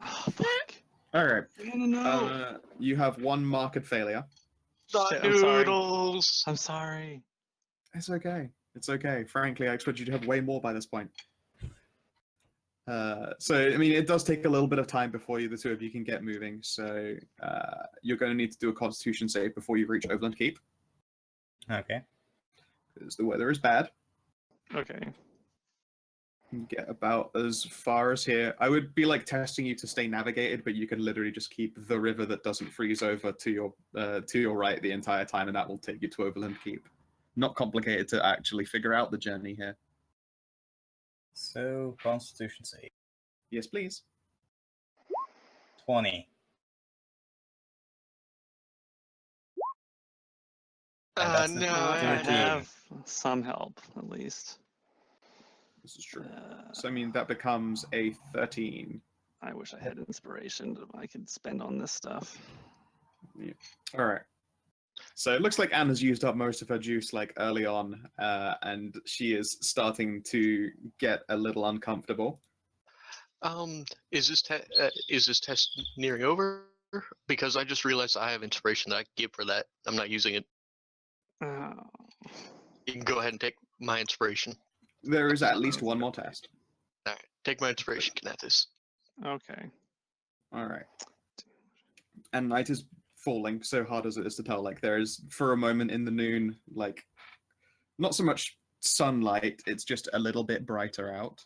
S4: Oh, fuck.
S1: Alright.
S3: No.
S1: You have 1 marked failure.
S3: The
S4: Shit, I'm sorry.
S3: noodles.
S4: I'm sorry.
S1: It's okay. It's okay. Frankly, I expect you to have way more by this point. So, I mean, it does take a little bit of time before the two of you can get moving. So, you're going to need to do a Constitution save before you reach Overland Keep,
S6: Okay.
S1: because the weather is bad.
S4: Okay.
S1: You get about as far as here. I would be like testing you to stay navigated, but you can literally just keep the river that doesn't freeze over to your right the entire time, and that will take you to Overland Keep. Not complicated to actually figure out the journey here.
S6: So, Constitution save.
S1: Yes, please.
S6: 20. And that's
S3: No.
S4: I
S6: 13.
S4: have some help, at least.
S1: This is true. So, I mean, that becomes a 13.
S4: I wish I had inspiration that I could spend on this stuff.
S1: All right. So it looks like Anna's used up most of her juice like early on, and she is starting to get a little uncomfortable.
S3: Is this test nearing over? Because I just realized I have inspiration that I can give for that. I'm not using it.
S4: Oh.
S3: You can go ahead and take my inspiration.
S1: There is at least one more test.
S3: All right, take my inspiration, Kinathis.
S4: Okay.
S1: All right. And night is falling so hard as it is to tell. Like there is, for a moment in the noon, like not so much sunlight, it's just a little bit brighter out.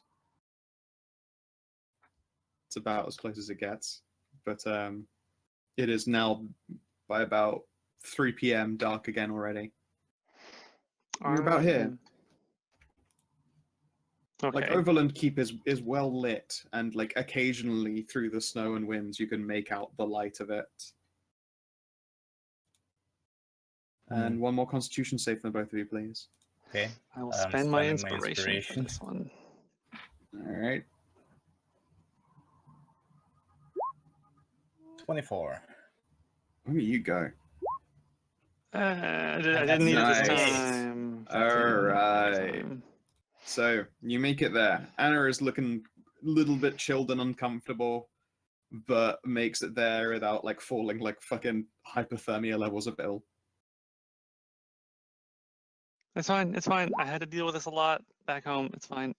S1: It's about as close as it gets. But it is now by about 3 p.m. dark again already. You're about here.
S4: Okay.
S1: Like Overland Keep is well lit, and like occasionally through the snow and winds you can make out the light of it. And one more Constitution save from both of you, please.
S6: Okay.
S4: I will
S6: I'm
S4: spend my
S6: spending
S4: inspiration for this one.
S1: All right.
S6: 24.
S1: Where you go?
S4: I didn't need it this
S1: Nice.
S4: time.
S1: All right. So you make it there. Anna is looking a little bit chilled and uncomfortable, but makes it there without like falling like fucking hypothermia levels of ill.
S4: It's fine. It's fine. I had to deal with this a lot back home. It's fine.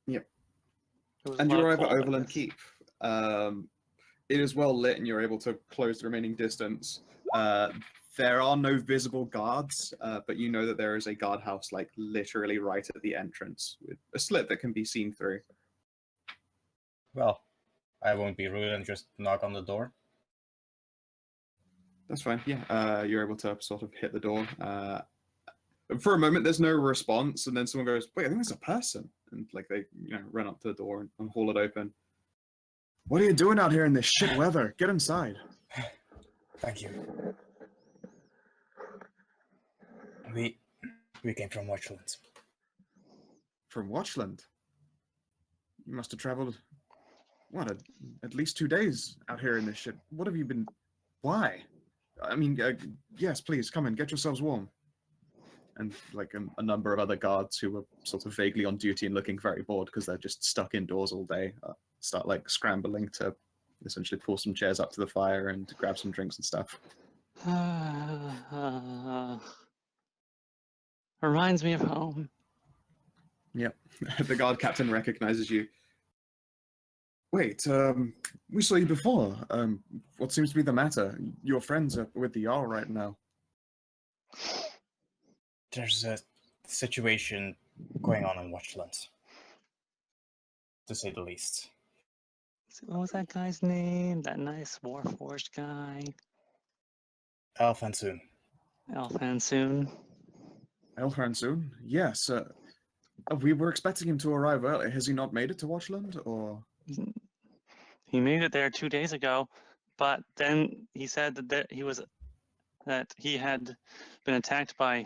S1: Yep.
S4: It was a
S1: And
S4: lot
S1: you
S4: of
S1: arrive at
S4: cold
S1: Overland
S4: this.
S1: Keep. It is well lit, and you're able to close the remaining distance. There are no visible guards, but you know that there is a guardhouse like literally right at the entrance with a slit that can be seen through.
S6: Well, I won't be rude and just knock on the door.
S1: That's fine. Yeah, you're able to sort of hit the door. For a moment, there's no response, and then someone goes, "Wait, I think there's a person," and like they, run up to the door and haul it open. What are you doing out here in this shit weather? Get inside.
S6: Thank you. We came from Watchlands.
S1: From Watchland. You must have traveled, at least 2 days out here in this shit. What have you been? Why? I mean, yes, please come in, get yourselves warm. And like a number of other guards who were sort of vaguely on duty and looking very bored because they're just stuck indoors all day, start like scrambling to essentially pull some chairs up to the fire and grab some drinks and stuff.
S4: Reminds me of home.
S1: Yep. The guard captain recognizes you. Wait, we saw you before. What seems to be the matter? Your friends are with the Jarl right now.
S6: There's a situation going on in Watchlands, to say the least.
S4: What was that guy's name? That nice Warforged guy?
S6: Alfansoon.
S4: Alfansoon.
S1: Elfransoon? Yes. We were expecting him to arrive early. Has he not made it to Watchland, or?
S4: He made it there 2 days ago, but then he said that he had been attacked by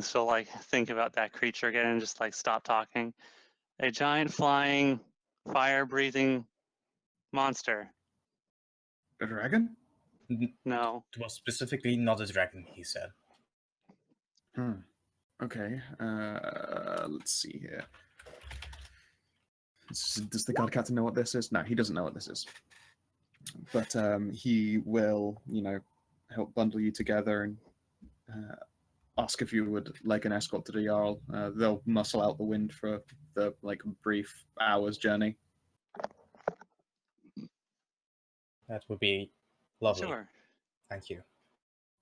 S4: so like think about that creature again and just like stop talking. A giant flying, fire-breathing monster.
S1: A dragon?
S4: No.
S6: It was specifically not a dragon, he said.
S1: Okay. Let's see here. Does the guard captain know what this is? No, he doesn't know what this is. But he will, help bundle you together and ask if you would like an escort to the Jarl. They'll muscle out the wind for the brief hours journey.
S6: That would be lovely.
S4: Sure.
S6: Thank you.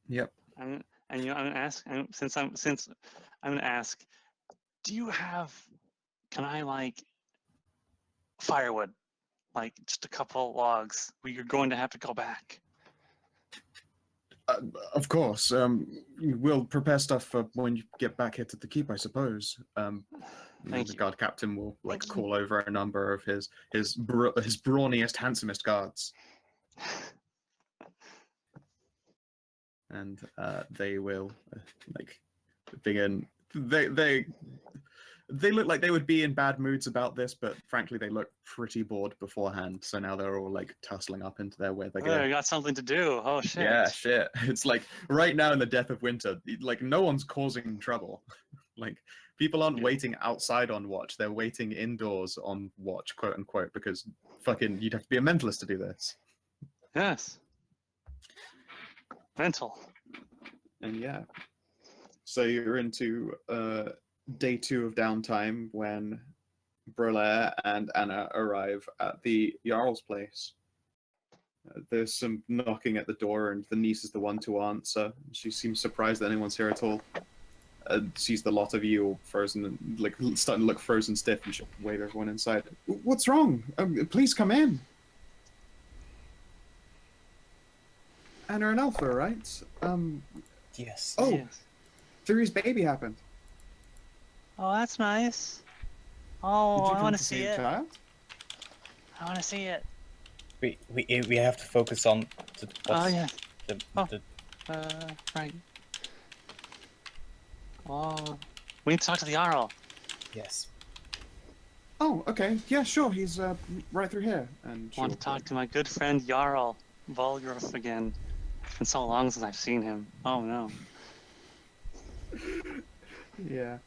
S1: Yep.
S4: I'm gonna ask. Since I'm gonna ask. Can I firewood? Like just a couple logs. We're going to have to go back.
S1: Of course. We'll prepare stuff for when you get back here to the keep, I suppose.
S4: Thank
S1: the
S4: you.
S1: guard captain will
S4: Thank you.
S1: call over a number of his brawniest, handsomest guards, and they will begin. they look like they would be in bad moods about this, but frankly, they look pretty bored beforehand. So now they're all like tussling up into their weather
S4: Oh,
S1: gear.
S4: we got something to do. Oh shit.
S1: Yeah, shit. It's like right now in the death of winter, like no one's causing trouble. Like people aren't waiting outside on watch; they're waiting indoors on watch, quote unquote, because fucking you'd have to be a mentalist to do this.
S4: Yes. Mental.
S1: And yeah, so you're into day 2 of downtime when Brolaire and Anna arrive at the Jarl's place. There's some knocking at the door, and the niece is the one to answer. She seems surprised that anyone's here at all. Sees the lot of you all frozen and like starting to look frozen stiff, and she'll wave everyone inside. What's wrong? Please come in. Anna and Alpha, right?
S6: Yes.
S1: Oh,
S4: Yes.
S1: Thyri's baby happened.
S4: Oh, that's nice. Oh,
S1: Did you
S4: I
S1: come
S4: want to
S1: to
S4: see
S1: see a
S4: it.
S1: child?
S4: I want to see it.
S6: We have to focus on the,
S4: Oh yeah. Oh.
S6: the
S4: Right. Oh, we need to talk to the Jarl.
S6: yes.
S1: Oh, okay. Yeah, sure. He's right through here. And
S4: I want to talk to my good friend Jarl Volgroth again. It's been so long since I've seen him. Oh no.
S1: Yeah.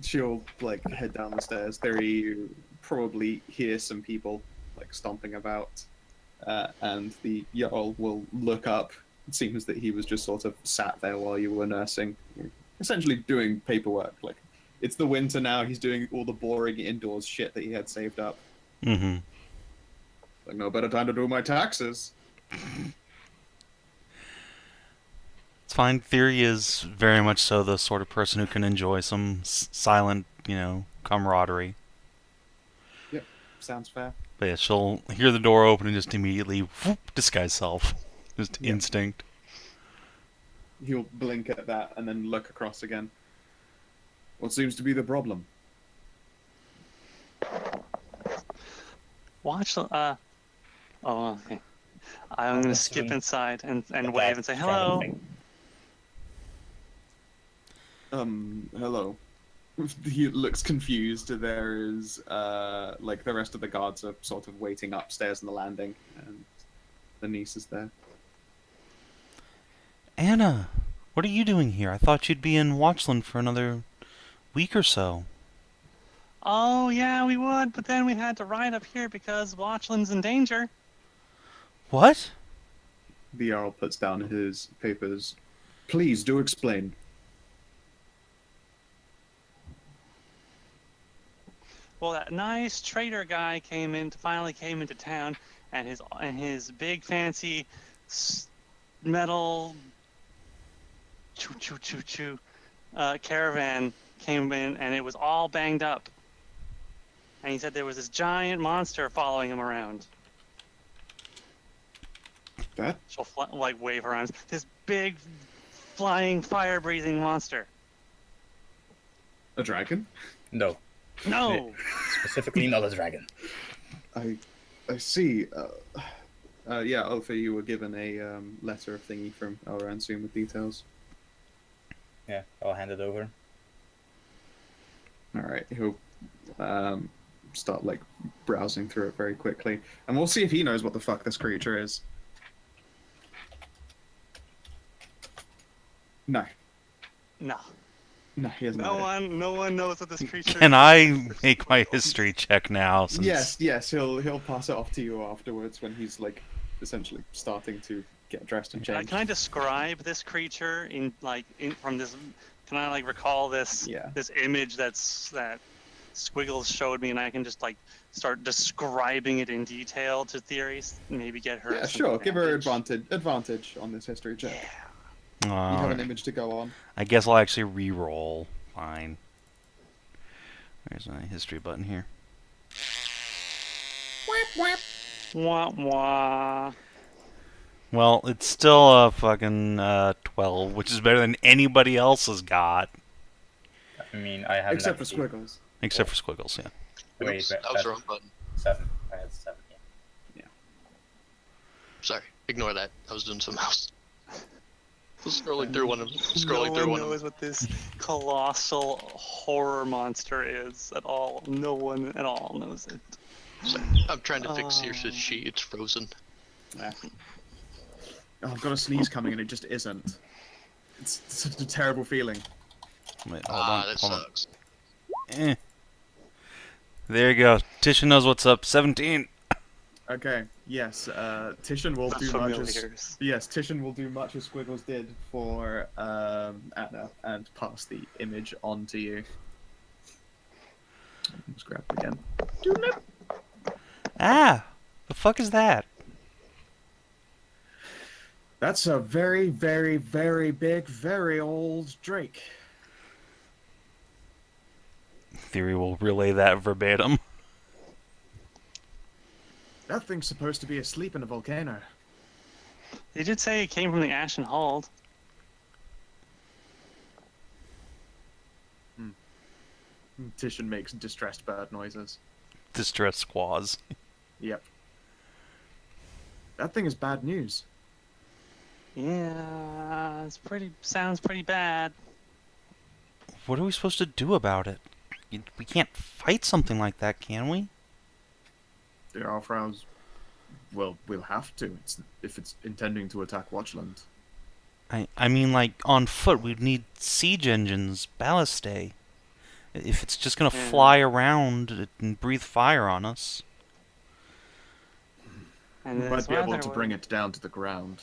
S1: She'll like head down the stairs. You probably hear some people like stomping about, and the Jarl will look up. It seems that he was just sort of sat there while you were nursing, essentially doing paperwork. Like it's the winter now. He's doing all the boring indoors shit that he had saved up.
S2: Mm-hmm.
S1: Like no better time to do my taxes.
S2: It's fine. Thyri is very much so the sort of person who can enjoy some silent, camaraderie.
S1: Yep, sounds fair.
S2: But yeah, she'll hear the door open and just immediately whoop, disguise self. Just
S1: Yep.
S2: instinct.
S1: He'll blink at that and then look across again. What seems to be the problem?
S4: Watch. Oh, okay. I'm gonna skip inside and
S6: That
S4: wave and say
S6: kind of
S4: hello.
S6: thing.
S1: Hello. He looks confused. There is, like, the rest of the guards are sort of waiting upstairs on the landing, and the niece is there.
S2: Anna, what are you doing here? I thought you'd be in Watchland for another week or so.
S4: Oh yeah, we would, but then we had to ride up here because Watchland's in danger.
S2: What?
S1: The Jarl puts down his papers. Please, do explain.
S4: Well, that nice trader guy finally came into town, and his big fancy metal caravan came in, and it was all banged up. And he said there was this giant monster following him around.
S1: That?
S4: She'll wave her arms. This big, flying, fire-breathing monster.
S1: A dragon?
S6: No,
S4: No.
S6: specifically not a dragon.
S1: I see. Yeah, Alpha, you were given a letter of thingy from Elran soon with details.
S6: Yeah, I'll hand it over.
S1: Alright, he'll start, like, browsing through it very quickly. And we'll see if he knows what the fuck this creature is. No.
S4: No.
S1: No, he has no idea.
S4: No one knows what this creature
S2: Can
S4: is.
S2: I make my history check now? Since...
S1: Yes, he'll pass it off to you afterwards when he's, like, essentially starting to get dressed and change.
S4: Can I describe this creature from this? Can I recall this
S1: Yeah.
S4: this image that Squiggles showed me, and I can just start describing it in detail to Thyri, maybe get her.
S1: Yeah,
S4: some
S1: sure. Give her
S4: advantage.
S1: advantage on this history check.
S4: Yeah.
S1: You have an image to go on.
S2: I guess I'll actually re-roll. Fine. There's my history button here.
S4: Wah wah.
S2: Well, it's still a fucking 12, which is better than anybody else has got.
S6: I mean, I have
S1: Except for
S6: 19.
S1: Squiggles.
S2: Except for Squiggles, yeah.
S6: Wait,
S3: Oops, that was the wrong button.
S6: 7. I had 7. Yeah.
S3: Sorry, ignore that. I was doing something else. Scrolling through one of
S4: No one knows what this colossal horror monster is at all. No one at all knows it.
S3: So, I'm trying to fix here so it's frozen.
S1: Oh, I've got a sneeze coming and it just isn't. It's such a terrible feeling.
S2: Wait, hold on,
S3: that
S2: hold on.
S3: sucks.
S2: There you go. Tisha knows what's up. 17.
S1: Okay, yes, Titian will
S4: The
S1: do much as...
S4: familiars.
S1: Yes, Titian will do much as Squiggles did for Anna and pass the image on to you. Let's grab it again.
S2: Ah! The fuck is that?
S1: That's a very, very, very big, very old drake.
S2: Thyri will relay that verbatim.
S1: That thing's supposed to be asleep in a volcano.
S4: They did say it came from the Ashen Hold.
S1: Titian makes distressed bird noises.
S2: Distress squaws.
S1: Yep. That thing is bad news.
S4: Yeah, sounds pretty bad.
S2: What are we supposed to do about it? We can't fight something like that, can we?
S1: The Arfraus, well, we'll have to. If it's intending to attack Watchland.
S2: I mean, like, on foot, we'd need siege engines, ballistae. If it's just gonna fly around and breathe fire on us.
S4: And
S1: We might be able to bring it down to the ground.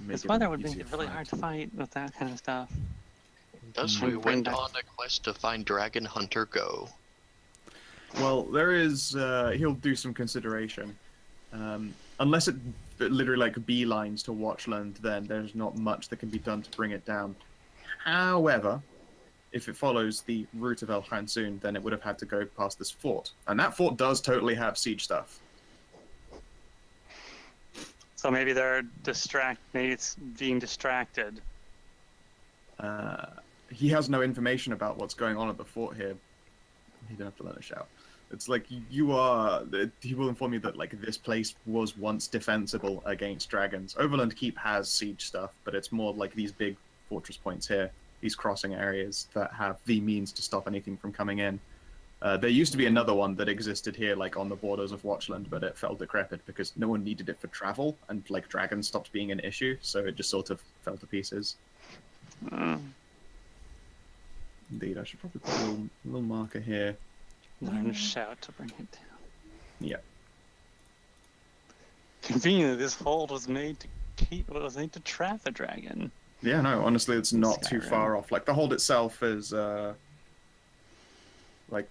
S4: This weather would make it really hard to fight with that kind of stuff.
S3: Thus we went on a quest to find Dragon Hunter Go.
S1: Well, there is, he'll do some consideration. Unless it literally like beelines to Watchland, then there's not much that can be done to bring it down. However, if it follows the route of El Khansoon, then it would have had to go past this fort. And that fort does totally have siege stuff.
S4: So maybe maybe it's being distracted.
S1: He has no information about what's going on at the fort here. He don't have to let us shout. It's like he will inform you that like this place was once defensible against dragons. Overland Keep has siege stuff, but it's more like these big fortress points here, these crossing areas that have the means to stop anything from coming in. There used to be another one that existed here, like on the borders of Watchland, but it fell decrepit because no one needed it for travel, and like dragons stopped being an issue, so it just sort of fell to pieces. Indeed, I should probably put a little marker here.
S4: Learn to shout to bring it down.
S1: Yeah.
S4: Conveniently, this hold was made to trap a dragon.
S1: Yeah, no, honestly, it's not too
S4: Skyrim.
S1: far off. Like, the hold itself is, like,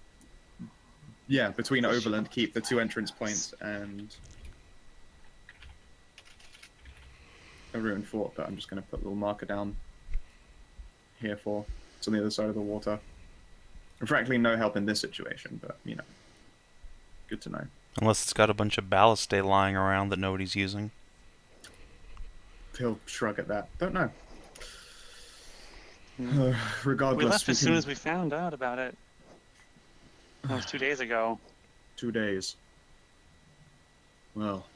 S1: yeah, between Overland Keep, the two entrance points, and a ruined fort, but I'm just going to put a little marker down here for. It's on the other side of the water. And frankly, no help in this situation, but, you know, good to know.
S2: Unless it's got a bunch of ballistae lying around that nobody's using.
S1: He'll shrug at that. Don't know. Regardless,
S4: We left as soon as we found out about it. That was 2 days ago.
S1: 2 days. Well,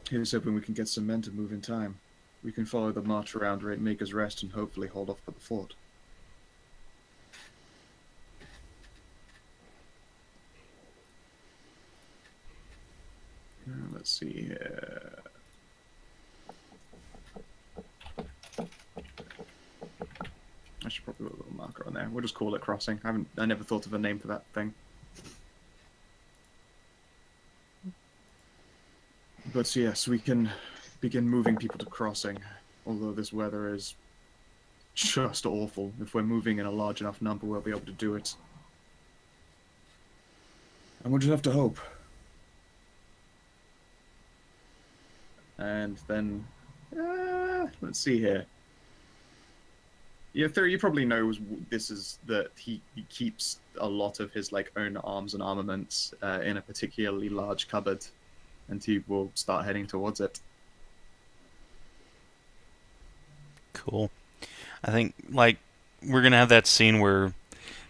S1: here's hoping we can get some men to move in time. We can follow the march around Maker's Rest and hopefully hold off at the fort. Let's see here. I should probably put a little marker on there. We'll just call it crossing. I never thought of a name for that thing. But yes, we can begin moving people to crossing. Although this weather is just awful. If we're moving in a large enough number, we'll be able to do it. And we'll just have to hope. And then, let's see here. Yeah, Thyri, you probably know this is that he keeps a lot of his like own arms and armaments in a particularly large cupboard, and he will start heading towards it.
S2: Cool. I think like we're gonna have that scene where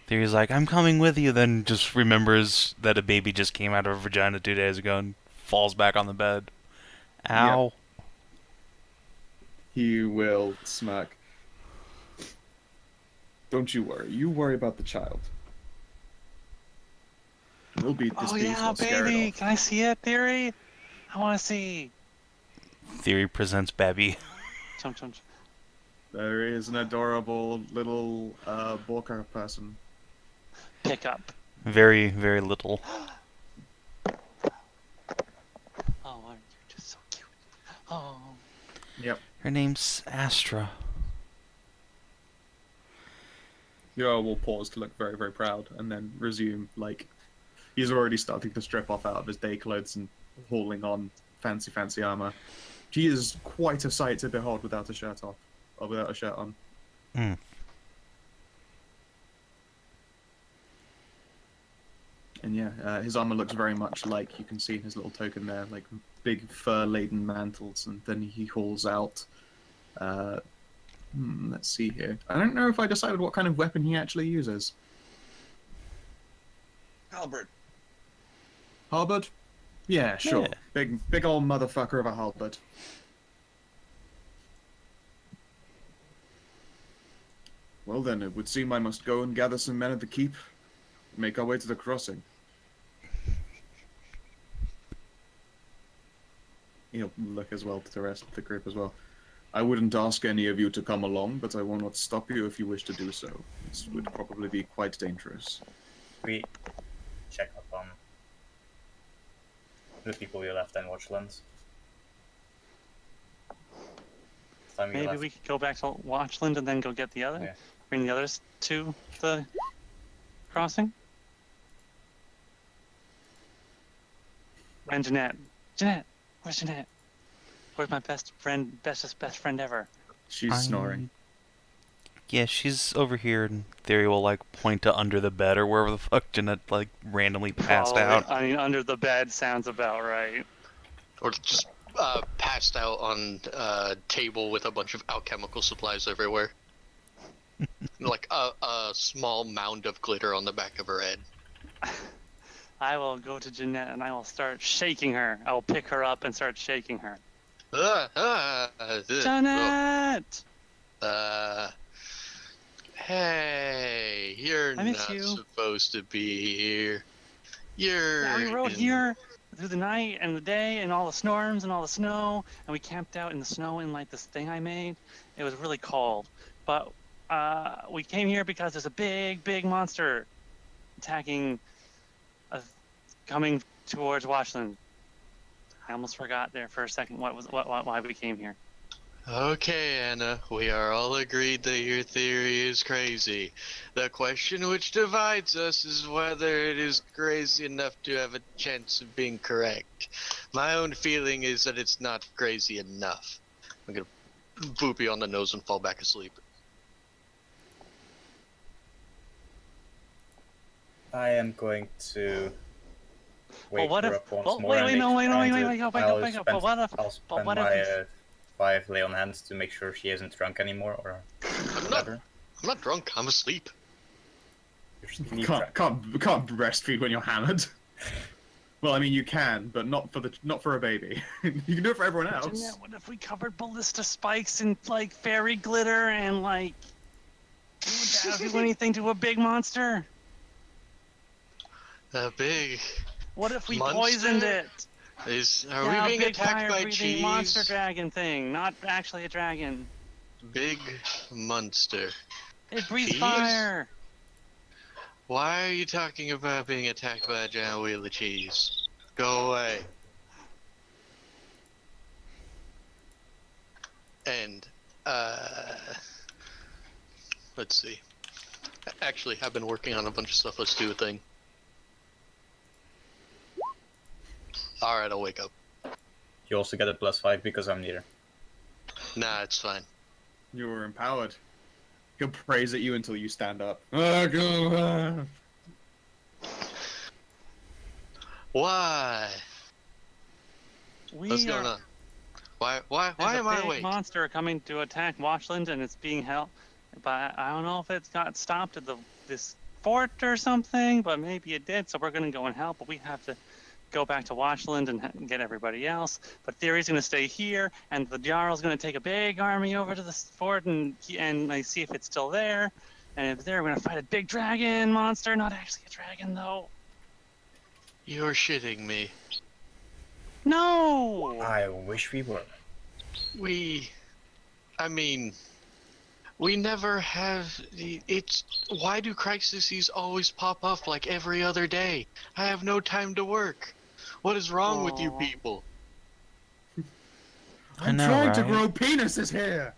S2: Thyri's like, "I'm coming with you," then just remembers that a baby just came out of her vagina 2 days ago and falls back on the bed. Ow.
S1: He will smirk. Don't you worry. You worry about the child. We'll beat this
S4: Oh
S1: beast.
S4: yeah,
S1: I'll scare it
S4: baby!
S1: off.
S4: Can I see it, Thyri? I want to see.
S2: Thyri presents Babby.
S4: Chum chum. Chum.
S1: There is an adorable little Borka person.
S4: Pick up.
S2: Very, very little.
S4: Oh, you're just so cute. Oh.
S1: Yep.
S2: Her name's Astra.
S1: Yoa will pause to look very, very proud, and then resume, like, he's already starting to strip off out of his day clothes and hauling on fancy, fancy armor. He is quite a sight to behold without a shirt off, or without a shirt on.
S2: Hmm.
S1: And yeah, his armor looks very much like, you can see his little token there, like big fur-laden mantles, and then he hauls out, let's see here. I don't know if I decided what kind of weapon he actually uses.
S5: Halberd.
S1: Halberd? Yeah, sure.
S2: Yeah.
S1: Big old motherfucker of a halberd. Well then, it would seem I must go and gather some men at the keep, and make our way to the crossing. He'll look as well to the rest of the group as well. I wouldn't ask any of you to come along, but I will not stop you if you wish to do so. This would probably be quite dangerous.
S6: We check up on the people we left in Watchlands.
S4: Maybe we could go back to Watchland and then go get the other.
S6: Yeah.
S4: Bring the others to the crossing. And Jeanette. Jeanette, where's Jeanette? Where's my best friend ever?
S1: She's snoring.
S2: Yeah, she's over here, and Thyri will, like, point to under the bed or wherever the fuck Jeanette, like, randomly passed out.
S4: I mean, under the bed sounds about right.
S3: Or just passed out on a table with a bunch of alchemical supplies everywhere. Like a small mound of glitter on the back of her head.
S4: I will go to Jeanette and I will start shaking her. I will pick her up and start shaking her. Jeanette!
S3: Hey, you're
S4: I miss
S3: not
S4: you.
S3: supposed to be here. You're.
S4: We rode here through the night and the day and all the storms and all the snow, and we camped out in the snow in like this thing I made. It was really cold, but we came here because there's a big monster attacking, coming towards Watchland. I almost forgot there for a second why we came here.
S3: Okay, Anna, we are all agreed that your theory is crazy. The question which divides us is whether it is crazy enough to have a chance of being correct. My own feeling is that it's not crazy enough. I'm gonna boop you on the nose and fall back asleep.
S6: I am going to wake
S4: what
S6: her
S4: if?
S6: up once
S4: Well,
S6: more.
S4: wait,
S6: and
S4: wait, no,
S6: make-
S4: wait, no,
S6: and,
S4: wait,
S6: uh,
S4: wait, wait,
S6: I'll
S4: wake up.
S6: spend-
S4: But what if?
S6: I'll spend
S4: what if
S6: my 5 lay on hands to make sure she isn't drunk anymore, or
S3: I'm
S6: whatever.
S3: not drunk. I'm asleep.
S6: You're sleep
S1: Can't
S6: drunk.
S1: breastfeed when you're hammered. Well, I mean you can, but not for a baby. You can do it for everyone else.
S4: Jeanette, what if we covered ballista spikes in like fairy glitter and like would that do anything to a big monster?
S3: A big
S4: What if we
S3: Monster?
S4: poisoned it?
S3: are
S4: Yeah,
S3: we being
S4: big
S3: attacked by
S4: fire-breathing
S3: cheese?
S4: monster dragon thing, not actually a dragon.
S3: Big monster.
S4: It breathes
S3: Cheese?
S4: fire.
S3: Why are you talking about being attacked by a giant wheel of cheese? Go away. And, let's see. Actually, I've been working on a bunch of stuff. Let's do a thing. Alright, I'll wake up.
S6: You also get a +5 because I'm near.
S3: Nah, it's fine.
S1: You were empowered. He'll praise at you until you stand up. Go.
S3: Why? What's going
S4: are-
S3: on? Why
S4: There's
S3: am
S4: a
S3: I
S4: big
S3: awake?
S4: monster coming to attack Watchland, and it's being held. But I don't know if it's got stopped at this fort or something. But maybe it did. So we're gonna go and help. But we have to go back to Watchland and get everybody else. But Thyri's going to stay here, and the Jarl's going to take a big army over to the fort and see if it's still there. And if it's there, we're going to fight a big dragon monster. Not actually a dragon, though.
S3: You're shitting me.
S4: No!
S6: I wish we were.
S3: We never have why do crises always pop up like every other day? I have no time to work. What is wrong with you
S4: Aw.
S3: people?
S1: I'm
S2: know,
S1: trying to
S2: right?
S1: grow penises here.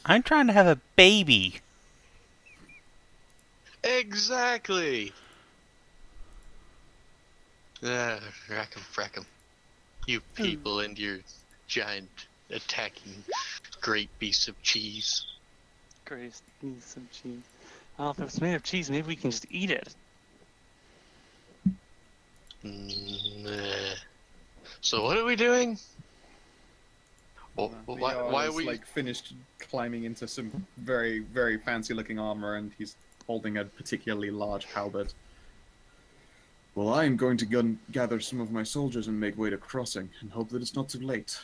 S2: I'm trying to have a baby.
S3: Exactly. Rack 'em, frack 'em. You people and your giant attacking great beasts of cheese.
S4: Grace needs some cheese. Well, if it's made of cheese, maybe we can just eat it.
S3: So what are we doing? Well,
S1: The
S3: why
S1: Jarl
S3: are
S1: is,
S3: we?
S1: like finished climbing into some very, very fancy looking armor, and he's holding a particularly large halberd. Well, I am going to gather some of my soldiers and make way to crossing, and hope that it's not too late.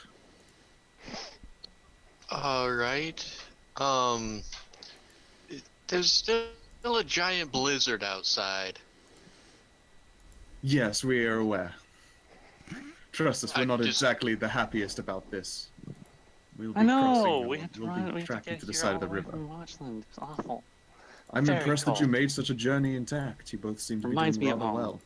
S3: All right. There's still a giant blizzard outside.
S1: Yes, we are aware. Trust us, we're
S3: I
S1: not
S3: just-
S1: exactly the happiest about this. We'll be
S4: I know.
S1: crossing,
S4: We have to
S1: we'll
S4: run.
S1: be
S4: We have to
S1: tracking
S4: get
S1: to the
S4: here
S1: side
S4: all
S1: of the
S4: way
S1: river.
S4: from Watchland. It's awful.
S1: I'm
S4: Very
S1: impressed that you
S4: cold.
S1: made such a journey intact. You both seem to be
S4: Reminds
S1: doing
S4: me of
S1: rather
S4: home.
S1: well.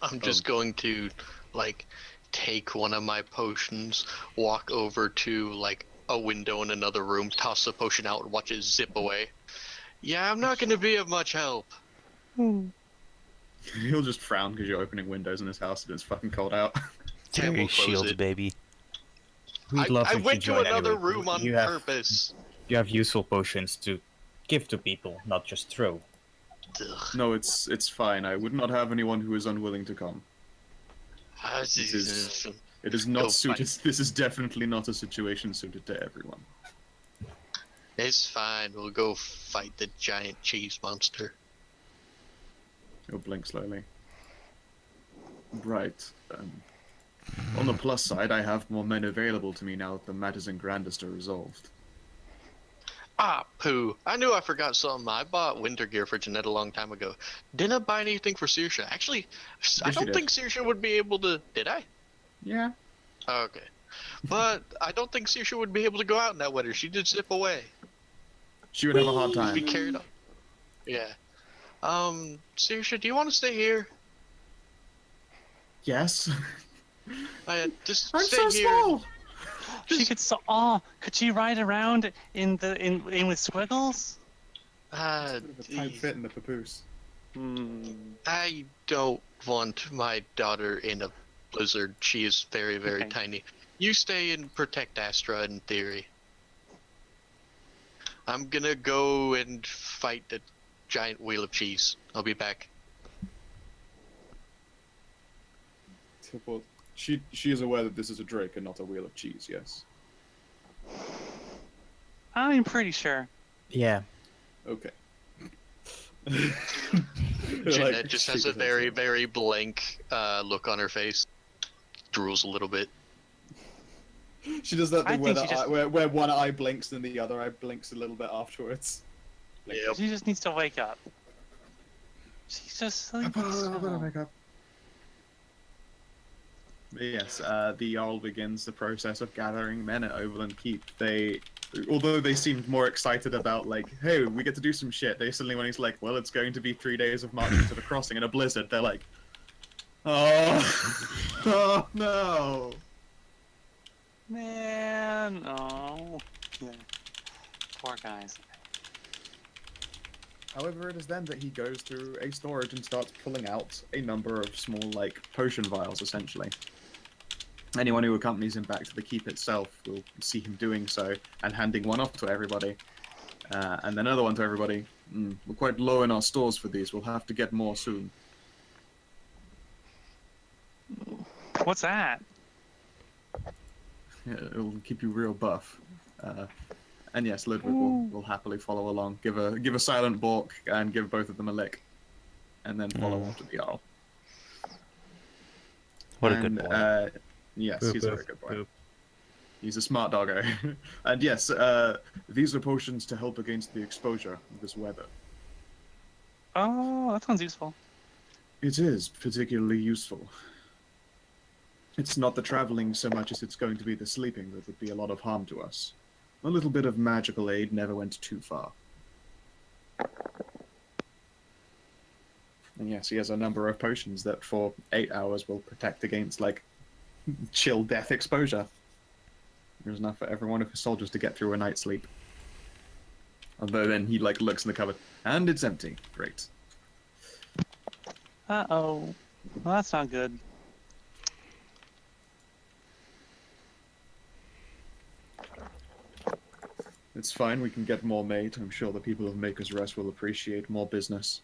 S3: I'm just going to like take one of my potions, walk over to like a window in another room, toss the potion out, and watch it zip away. Yeah, I'm not going to be of much help.
S1: He'll just frown because you're opening windows in his house and it's fucking cold out.
S3: Tam will
S2: Thyri
S3: close
S2: shields,
S3: it.
S2: baby.
S6: We'd love
S3: I
S6: if you
S3: went to
S6: joined
S3: another
S6: anyway.
S3: room on
S6: You have
S3: purpose.
S6: you have useful potions to give to people, not just throw.
S3: Ugh.
S1: No, it's fine. I would not have anyone who is unwilling to come. It is not
S3: Go
S1: suited. This is definitely not a situation suited to everyone.
S3: It's fine. We'll go fight the giant cheese monster.
S1: He'll blink slowly. Right. On the plus side, I have more men available to me now that the matters in Grandest are resolved.
S3: Ah, poo. I knew I forgot something. I bought winter gear for Jeanette a long time ago. Didn't I buy anything for Saoirse? Actually, I
S1: Yes, you
S3: don't
S1: did.
S3: think Saoirse would be able to... Did I?
S1: Yeah.
S3: Okay. But I don't think Saoirse would be able to go out in that weather. She did zip away.
S1: She would have a hard
S3: Be
S1: time.
S3: carried on. Yeah. Saoirse, do you want to stay here?
S1: Yes.
S3: Just
S1: I'm
S3: stay
S1: so
S3: here.
S1: small.
S4: She could could she ride around in with squiggles?
S1: Bit of a tight fit in the papoose.
S3: I don't want my daughter in a blizzard. She is very, very
S4: Okay.
S3: tiny. You stay and protect Astra in theory. I'm gonna go and fight the giant wheel of cheese. I'll be back.
S1: Well, she is aware that this is a drake and not a wheel of cheese. Yes.
S4: I'm pretty sure.
S6: Yeah.
S1: Okay.
S3: Jeanette
S1: Like,
S3: just has
S1: she
S3: a very,
S1: does
S3: very blank look on her face. Drools a little bit.
S1: that. She does that
S4: I
S1: thing where,
S4: think she just-
S1: where one eye blinks and the other eye blinks a little bit afterwards.
S3: Yep.
S4: She just needs to wake up. She's just
S1: I
S4: sleeping
S1: put a little bit of
S4: still.
S1: makeup. But yes, the Jarl begins the process of gathering men at Overland Keep. Although they seemed more excited about, like, hey, we get to do some shit, they suddenly, when he's like, well, it's going to be 3 days of marching to the crossing in a blizzard, they're like, oh, oh no.
S4: Man, oh. Yeah. Poor guys.
S1: However, it is then that he goes through a storage and starts pulling out a number of small, like, potion vials, essentially. Anyone who accompanies him back to the keep itself will see him doing so, and handing one off to everybody. And then another one to everybody. We're quite low in our stores for these, we'll have to get more soon.
S4: What's that?
S1: Yeah, it'll keep you real buff. And yes, Ludwig will happily follow along. Give a silent balk and give both of them a lick. and then follow after the Jarl.
S2: What a good boy.
S1: Yes,
S6: Boop,
S1: he's a
S6: boop,
S1: very good boy.
S6: boop.
S1: He's a smart doggo. And yes, these are potions to help against the exposure of this weather.
S4: Oh, that sounds useful.
S1: It is particularly useful. It's not the traveling so much as it's going to be the sleeping that would be a lot of harm to us. A little bit of magical aid never went too far. And yes, he has a number of potions that for 8 hours will protect against, like, chill death exposure. There's enough for every one of his soldiers to get through a night's sleep. Although then he, like, looks in the cupboard, and it's empty. Great.
S4: Uh-oh. Well, that's not good.
S1: It's fine, we can get more made. I'm sure the people of Maker's Rest will appreciate more business.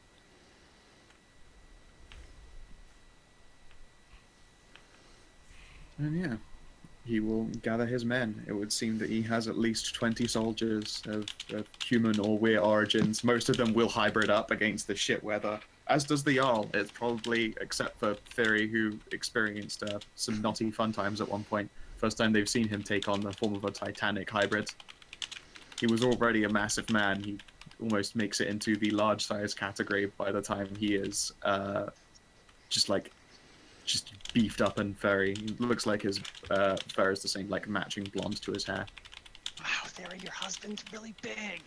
S1: And yeah, he will gather his men. It would seem that he has at least 20 soldiers of human or weir origins. Most of them will hybrid up against the shit weather, as does the Jarl. It's probably, except for Thyri, who experienced some naughty fun times at one point. First time they've seen him take on the form of a Titanic hybrid. He was already a massive man. He almost makes it into the large size category by the time he is just beefed up and furry. He looks like his fur is the same, like matching blonde to his hair.
S4: Wow, Thyri, your husband's really big.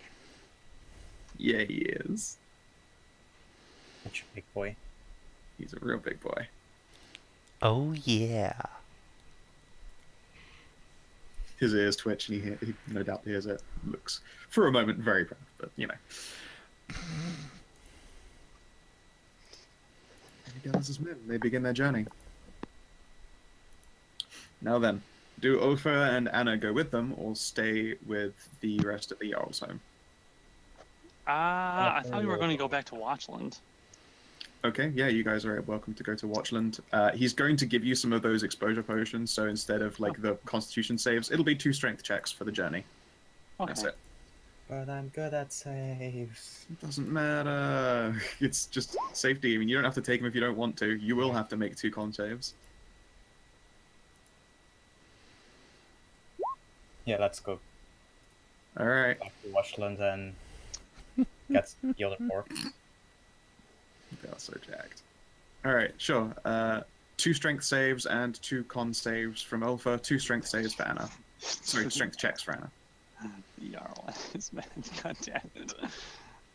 S1: Yeah, he is.
S6: Such a big boy.
S1: He's a real big boy.
S2: Oh yeah.
S1: His ears twitch, and he no doubt hears it. Looks, for a moment, very proud, but you know. And he gathers his men. They begin their journey. Now then, do Ofer and Anna go with them, or stay with the rest of the Jarl's home?
S4: I thought we were going to go back to Watchland.
S1: Okay, yeah, you guys are welcome to go to Watchland. He's going to give you some of those exposure potions, so instead of like the Constitution saves, it'll be 2 strength checks for the journey.
S4: Okay.
S1: That's it.
S6: But I'm good at saves.
S1: It doesn't matter. It's just safety. I mean, you don't have to take them if you don't want to. You will have to make 2 con saves.
S6: Yeah, let's go
S1: All right.
S6: back to Washland and get the other 4.
S1: They are so jacked. All right, sure. 2 strength saves and 2 con saves from Ulfa. 2 strength saves for Anna. Sorry, strength checks for Anna.
S4: Jarl is man. God damn it.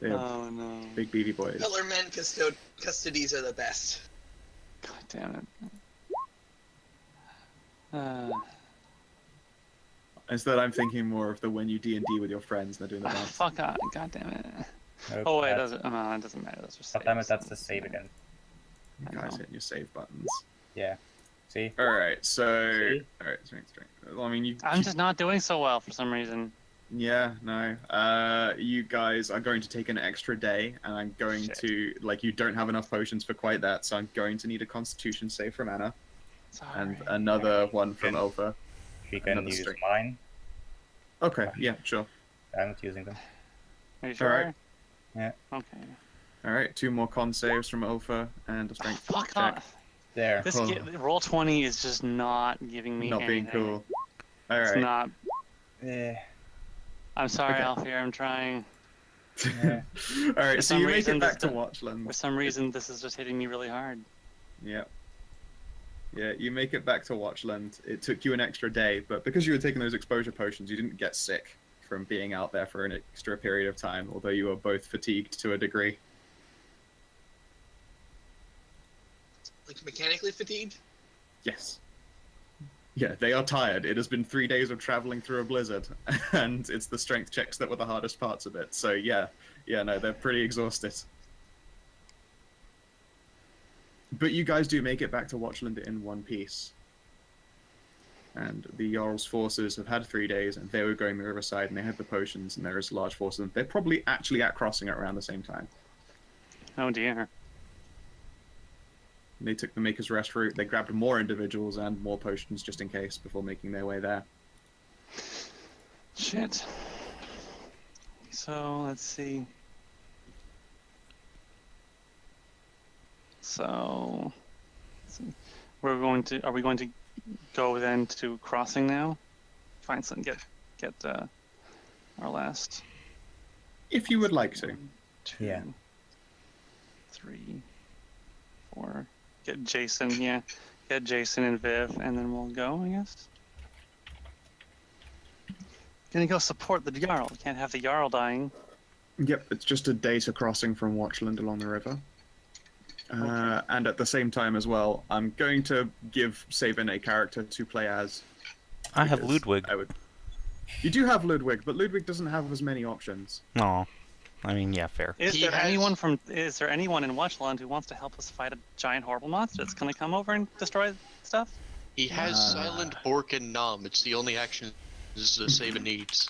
S1: They are
S4: Oh no.
S1: big beady boys.
S5: Pillar men custodies are the best.
S4: God damn it.
S1: Instead, I'm thinking more of the when you D&D with your friends, they're doing the dance.
S4: Fuck God. God damn it.
S6: Nope,
S4: Oh wait, it
S6: that's-
S4: doesn't matter. Those are saves.
S6: God damn it, that's the save again.
S1: You
S4: I
S1: guys
S4: know.
S1: hitting your save buttons.
S6: Yeah. See?
S1: All right, so
S6: See?
S1: all right, strength. Well, I mean, you.
S4: I'm just not doing so well for some reason.
S1: Yeah, no. You guys are going to take an extra day, and I'm going
S4: Shit.
S1: to you don't have enough potions for quite that, so I'm going to need a Constitution save from Anna, and
S4: Sorry.
S1: another one from
S6: Good.
S1: Ulfa.
S6: She can
S1: Another
S6: use
S1: strength.
S6: mine.
S1: Okay, yeah, sure.
S6: I'm not using them.
S4: Are you sure?
S1: Alright.
S6: Yeah.
S4: Okay.
S1: All right, 2 more con saves from Ulfa and a strength
S4: Fuck
S1: check.
S4: off.
S6: There.
S4: This
S1: Oh.
S4: roll 20 is just not giving me
S1: Not being
S4: anything.
S1: cool. All
S4: It's
S1: right.
S4: not.
S6: Eh,
S4: I'm sorry,
S1: Okay.
S4: Alfie. I'm trying.
S6: Yeah.
S1: All right,
S4: For
S1: so
S4: some
S1: you make
S4: reason,
S1: it back
S4: this-
S1: to Watchland.
S4: For some reason, this is just hitting me really hard.
S1: Yeah. Yeah, you make it back to Watchland. It took you an extra day, but because you were taking those exposure potions, you didn't get sick from being out there for an extra period of time, although you were both fatigued to a degree.
S5: Like mechanically fatigued?
S1: Yes. Yeah, they are tired. It has been 3 days of traveling through a blizzard, and it's the strength checks that were the hardest parts of it. So yeah, no, they're pretty exhausted. But you guys do make it back to Watchland in one piece. And the Jarl's forces have had 3 days, and they were going the riverside, and they had the potions, and there is a large force of them. They're probably actually at crossing at around the same time.
S4: Oh dear.
S1: They took the Maker's Rest route. They grabbed more individuals and more potions just in case before making their way there.
S4: Shit. So let's see. So, let's see. Are we going to go then to crossing now? Find some, get our last.
S1: If you would like to.
S4: 2,
S6: Yeah.
S4: 3, 4. Get Jason, yeah. Get Jason and Viv, and then we'll go, I guess. Gonna go support the Jarl. Can't have the Jarl dying.
S1: Yep, it's just a data crossing from Watchland along the river.
S4: Okay.
S1: And at the same time as well, I'm going to give Savin a character to play as.
S2: I have
S1: because
S2: Ludwig.
S1: You do have Ludwig, but Ludwig doesn't have as many options.
S2: No. I mean, yeah, fair.
S4: Is
S3: He
S4: there
S3: has-
S4: anyone in Watchland who wants to help us fight a giant horrible monster that's gonna come over and destroy stuff?
S3: He has Silent Bork and Nom. It's the only action Savin needs.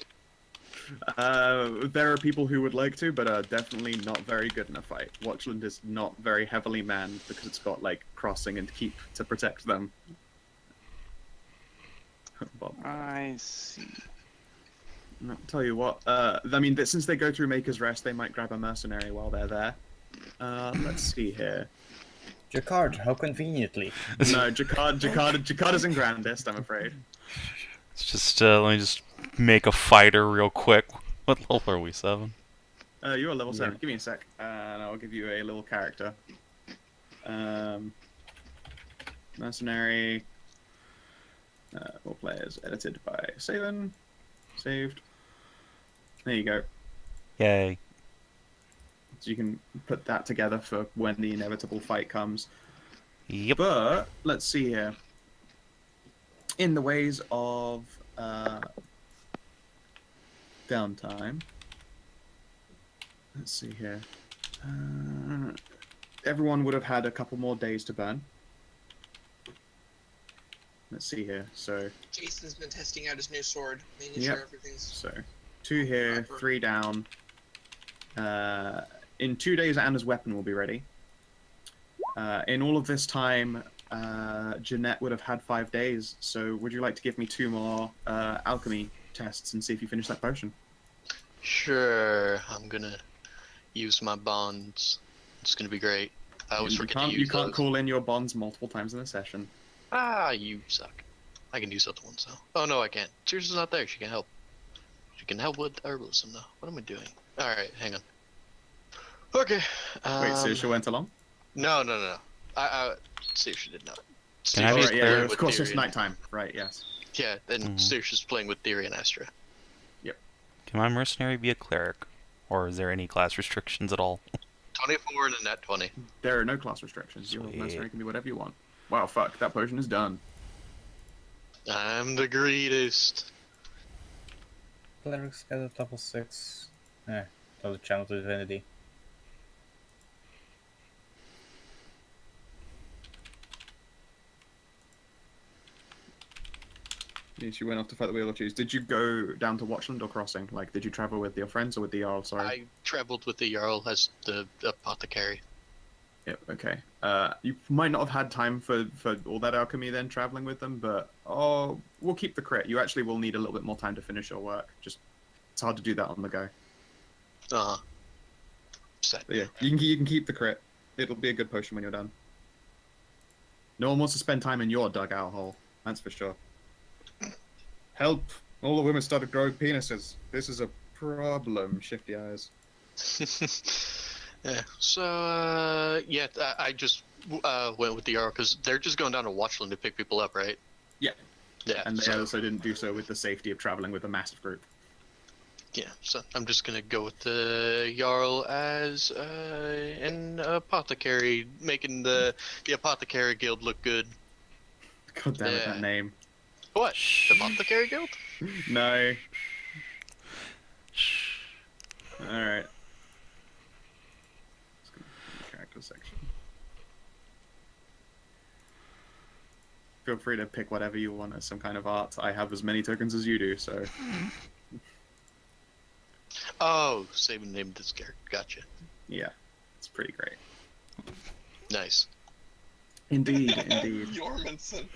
S1: There are people who would like to, but are definitely not very good in a fight. Watchland is not very heavily manned because it's got like crossing and keep to protect them. Bob.
S4: I see.
S1: I'll tell you what, I mean, since they go through Maker's Rest, they might grab a mercenary while they're there. Let's see here.
S6: Jacquard, how conveniently.
S1: No, Jacquard is in Grandest, I'm afraid.
S2: It's just, let me just make a fighter real quick. What level are we, 7?
S1: You're a level 7. Give me a sec, and I'll give you a little character. Mercenary. All players edited by Savin. Saved. There you go.
S2: Yay.
S1: So you can put that together for when the inevitable fight comes.
S2: Yep.
S1: But let's see here. In the ways of downtime. Let's see here. Everyone would have had a couple more days to burn. Let's see here. So
S5: Jason's been testing out his new sword, making
S1: Yep.
S5: sure everything's.
S1: 2 here, 3 down. In 2 days, Anna's weapon will be ready. In all of this time, Jeanette would have had 5 days. So would you like to give me 2 more alchemy tests and see if you finish that potion?
S3: Sure, I'm gonna use my bonds. It's gonna be great. I always forget to use
S1: You can't
S3: those.
S1: call in your bonds multiple times in a session.
S3: Ah, you suck. I can use other ones though. Oh no, I can't. Tears is not there. She can help. She can help with herbalism though. What am I doing? All right, hang on. Okay.
S1: Wait, Saoirse went along?
S3: No. I Saoirse did not.
S2: Can I
S3: Saoirse
S2: be
S3: is
S1: Alright, yeah,
S3: playing
S1: of
S3: with
S1: course
S3: Thyri
S1: it's
S3: and-
S1: nighttime. Right, yes.
S3: Yeah, and
S2: Mhm.
S3: Saoirse's playing with Thyri and Astra.
S2: Can my mercenary be a cleric? Or is there any class restrictions at all?
S3: 24 and a net 20.
S1: There are no class restrictions. Your
S2: Sweet.
S1: mercenary can be whatever you want. Wow, fuck, that potion is done.
S3: I'm the greatest.
S6: Clerics get a level 6. Double channel to divinity.
S1: Yes, you went off to fight the Wheel of Cheese. Did you go down to Watchland or Crossing? Like, did you travel with your friends or with the Jarl? Sorry.
S3: I traveled with the Jarl as the apothecary.
S1: Yep, okay. You might not have had time for all that alchemy then, traveling with them, but we'll keep the crit. You actually will need a little bit more time to finish your work. Just, it's hard to do that on the go.
S3: Uh-huh. Sad.
S1: But yeah, you can keep the crit. It'll be a good potion when you're done. No one wants to spend time in your dugout hole. That's for sure. Help! All the women started growing penises. This is a problem, Shifty Eyes.
S3: Yeah. So, yeah, I just went with the Jarl because they're just going down to Watchland to pick people up, right?
S1: Yeah.
S3: Yeah.
S1: And they
S3: so,
S1: also didn't do so with the safety of traveling with a massive group.
S3: yeah, so I'm just gonna go with the Jarl as an apothecary, making the Apothecary Guild look good.
S1: God damn it,
S3: Yeah.
S1: that name.
S3: What? The Apothecary Guild?
S1: No. Alright. Let's go to the character section. Feel free to pick whatever you want as some kind of art. I have as many tokens as you do, so
S3: Oh, Savin named this character. Gotcha.
S1: yeah. It's pretty great.
S3: Nice.
S1: Indeed, indeed.
S5: Jormundson.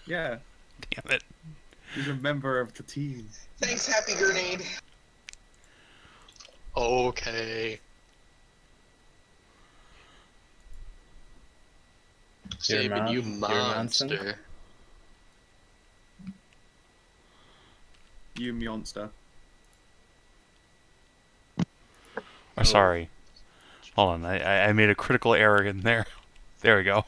S1: Yeah.
S2: Damn it.
S1: He's a member of the team.
S5: Thanks, Happy Grenade.
S3: Okay. Savin, you
S6: Manson?
S3: monster.
S1: You monster.
S2: Oh, sorry. Hold on, I made a critical error in there. There we go.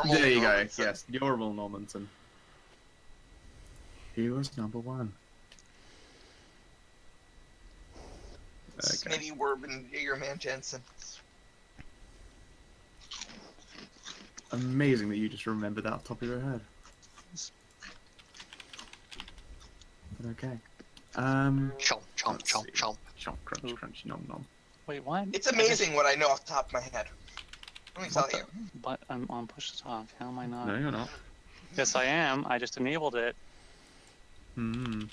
S1: There you go. Yes, Jormal Normanson. He was number one. Okay.
S5: Maybe Werben, your man Jensen.
S1: Amazing that you just remembered that off the top of your head. But okay.
S3: Chomp, chomp,
S1: Let's
S3: chomp,
S1: see.
S3: chomp.
S1: Chomp, crunch, crunch, nom nom.
S4: Wait, what?
S5: It's amazing what I know off the top of my head. Let me tell
S4: What
S5: you.
S4: But I'm on push to talk. How am I not?
S1: No, you're not.
S4: Yes, I am. I just enabled it.
S1: Hmm.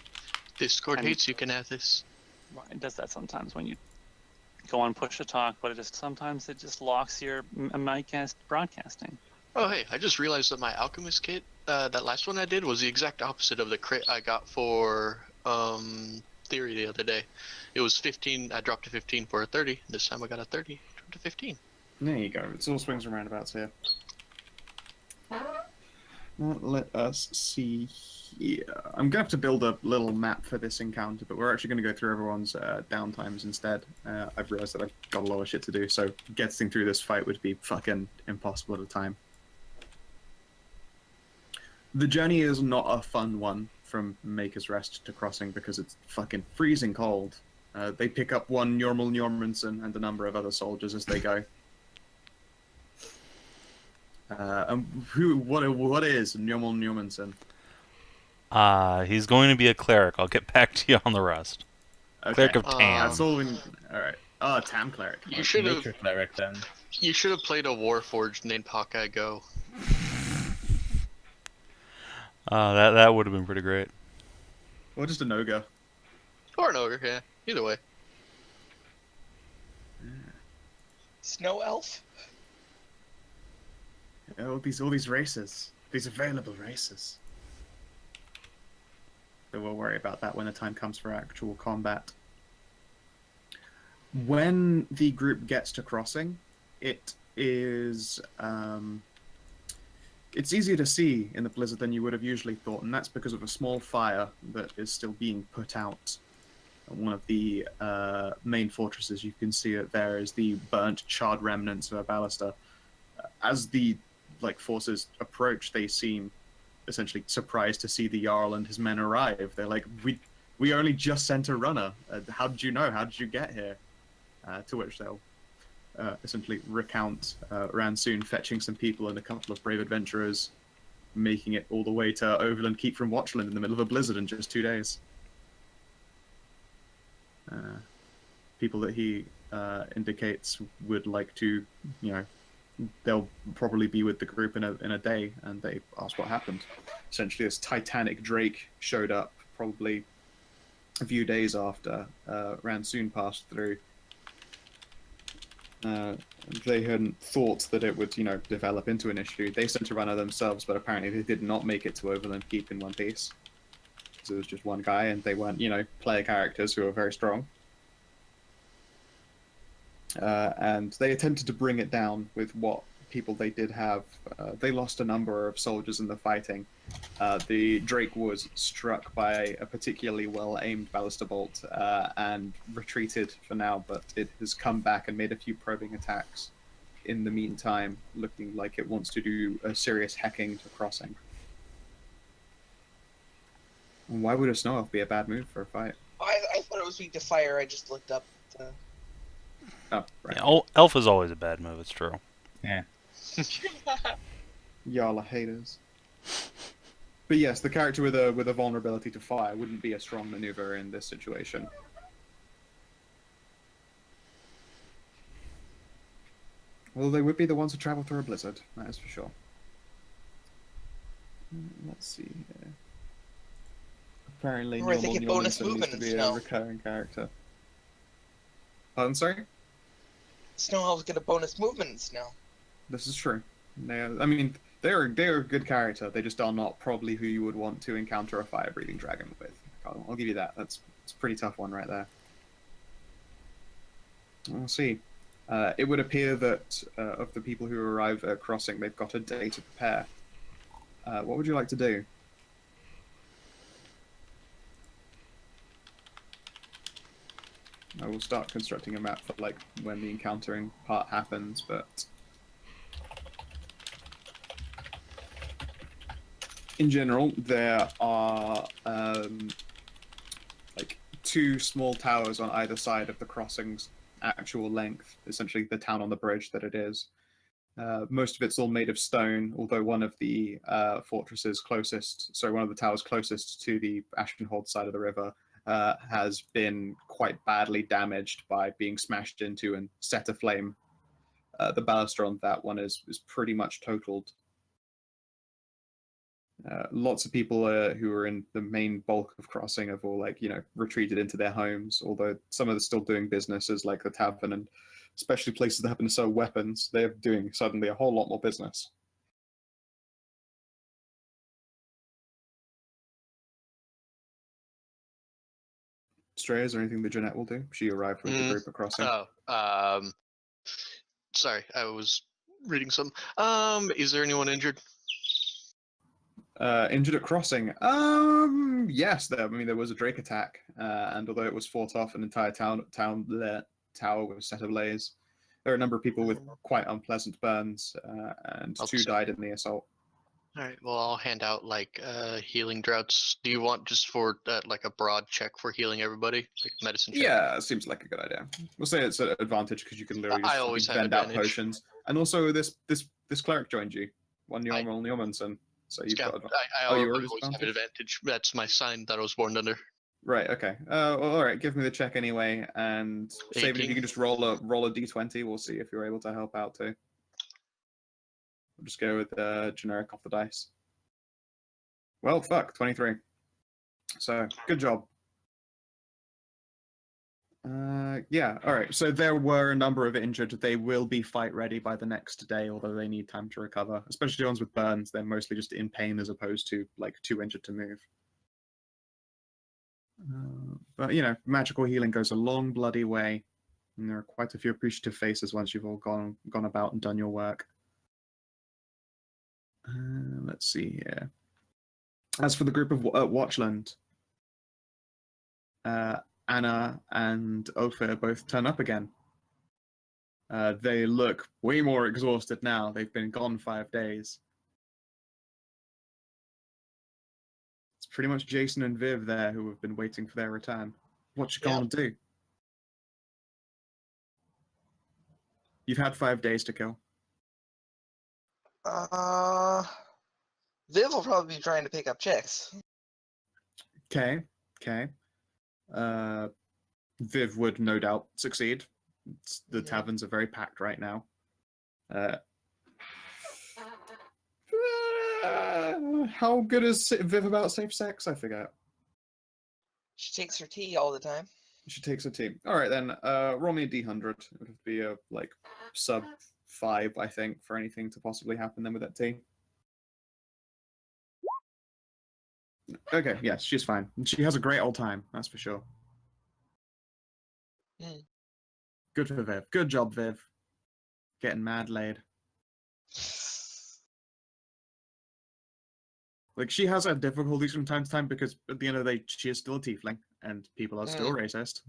S3: Discord
S4: And-
S3: hates you, Kinathis.
S4: It does that sometimes when you go on push to talk, but sometimes it just locks your micast broadcasting.
S3: Oh, hey, I just realized that my Alchemist kit, that last one I did, was the exact opposite of the crit I got for Thyri the other day. It was 15, I dropped to 15 for a 30. This time I got a 30, dropped to 15.
S1: There you go. It's all swings and roundabouts here. Let us see here. I'm going to have to build a little map for this encounter, but we're actually going to go through everyone's downtimes instead. I've realized that I've got a lot of shit to do, so getting through this fight would be fucking impossible at a time. The journey is not a fun one from Maker's Rest to Crossing because it's fucking freezing cold. They pick up one Jormal Njormundsen and a number of other soldiers as they go. What is Njormal Njormundsen?
S2: He's going to be a cleric. I'll get back to you on the rest.
S1: Okay.
S2: Cleric of Tam.
S1: That's all we... Alright. Oh, Tam cleric.
S3: You should have
S6: Nature cleric then.
S3: You should have played a Warforged named Hawkeye Go.
S2: That would have been pretty great.
S1: Or just a Noga.
S3: Or an Ogre, yeah. Either way.
S5: Snow elf?
S1: All these races. These available races. But we'll worry about that when the time comes for actual combat. When the group gets to Crossing, it is... it's easier to see in the blizzard than you would have usually thought, and that's because of a small fire that is still being put out. One of the main fortresses, you can see it there, is the burnt, charred remnants of a ballista. As the forces approach, they seem essentially surprised to see the Jarl and his men arrive. They're like, we only just sent a runner. How did you know? How did you get here? To which they'll essentially recount Ransoon fetching some people and a couple of brave adventurers, making it all the way to Overland Keep from Watchland in the middle of a blizzard in just 2 days. People that he indicates would like to, they'll probably be with the group in a day, and they ask what happened. Essentially, this Titanic Drake showed up probably a few days after Ransoon passed through. They hadn't thought that it would, develop into an issue. They sent a runner themselves, but apparently they did not make it to Overland Keep in one piece. So it was just one guy, and they weren't, player characters who are very strong. And they attempted to bring it down with what people they did have. They lost a number of soldiers in the fighting. The Drake was struck by a particularly well-aimed ballista bolt and retreated for now, but it has come back and made a few probing attacks in the meantime, looking like it wants to do a serious hacking to Crossing. And why would a snow elf be a bad move for a fight?
S5: I thought it was weak to fire. I just looked up.
S1: Oh, right.
S2: Yeah, elf is always a bad move. It's true.
S6: Yeah.
S1: Y'all are haters. But yes, the character with a vulnerability to fire wouldn't be a strong maneuver in this situation. Well, they would be the ones who travel through a blizzard, that is for sure. Let's see here. Apparently,
S5: Or they get bonus
S1: Njormundsen needs
S5: movement
S1: to
S5: in
S1: be a
S5: snow.
S1: recurring character. I'm sorry?
S5: Snow elves get a bonus movement in snow.
S1: This is true. They're a good character. They just are not probably who you would want to encounter a fire-breathing dragon with. I'll give you that. It's a pretty tough one right there. We'll see. It would appear that of the people who arrive at crossing, they've got a day to prepare. What would you like to do? I will start constructing a map for like when the encountering part happens, but in general, there are like 2 small towers on either side of the crossing's actual length, essentially the town on the bridge that it is. Most of it's all made of stone, although one of the fortresses closest, sorry, one of the towers closest to the Ashenhold side of the river has been quite badly damaged by being smashed into and set aflame. The baluster on that one is pretty much totaled. Lots of people who are in the main bulk of crossing have all retreated into their homes, although some of them are still doing businesses like the tavern and especially places that happen to sell weapons. They're doing suddenly a whole lot more business. Stray, is there anything that Jeanette will do? She arrived with the group at crossing.
S3: Sorry, I was reading some. Is there anyone injured?
S1: Injured at crossing? Yes. There was a Drake attack, and although it was fought off, an entire tower was set ablaze. There are a number of people with quite unpleasant burns, and 2 died in the assault.
S3: All right. Well, I'll hand out healing draughts. Do you want just for like a broad check for healing everybody, like medicine check?
S1: Yeah, it seems like a good idea. We'll say it's an advantage because you can literally
S3: I always
S1: just
S3: have
S1: vend out
S3: advantage.
S1: potions. And also, this cleric joined you, one Jormundson. So you've got.
S3: I
S1: you
S3: always have an advantage. That's my sign that I was born under.
S1: Right. Okay. Well, all right. Give me the check anyway, and Savin, if you can just roll a d20, we'll see if you're able to help out too. We'll just go with generic off the dice. Well, fuck, 23. So good job. Yeah. All right. So there were a number of injured. They will be fight ready by the next day, although they need time to recover. Especially ones with burns. They're mostly just in pain as opposed to like too injured to move. But magical healing goes a long bloody way, and there are quite a few appreciative faces once you've all gone about and done your work. Let's see here. As for the group of Watchland, Anna and Ophir both turn up again. They look way more exhausted now. They've been gone 5 days. It's pretty much Jason and Viv there who have been waiting for their return. What you gonna do? You've had 5 days to kill.
S5: Viv will probably be trying to pick up chicks.
S1: Okay. Viv would no doubt succeed. The taverns are very packed right now. How good is Viv about safe sex? I forget.
S5: She takes her tea all the time.
S1: She takes her tea. All right then. Roll me a d100. It would be a sub 5, I think, for anything to possibly happen then with that tea. Okay, yes, she's fine. She has a great old time, that's for sure. Good for Viv. Good job, Viv. Getting mad laid. She has had difficulties from time to time because at the end of the day, she is still a tiefling, and people are still racist.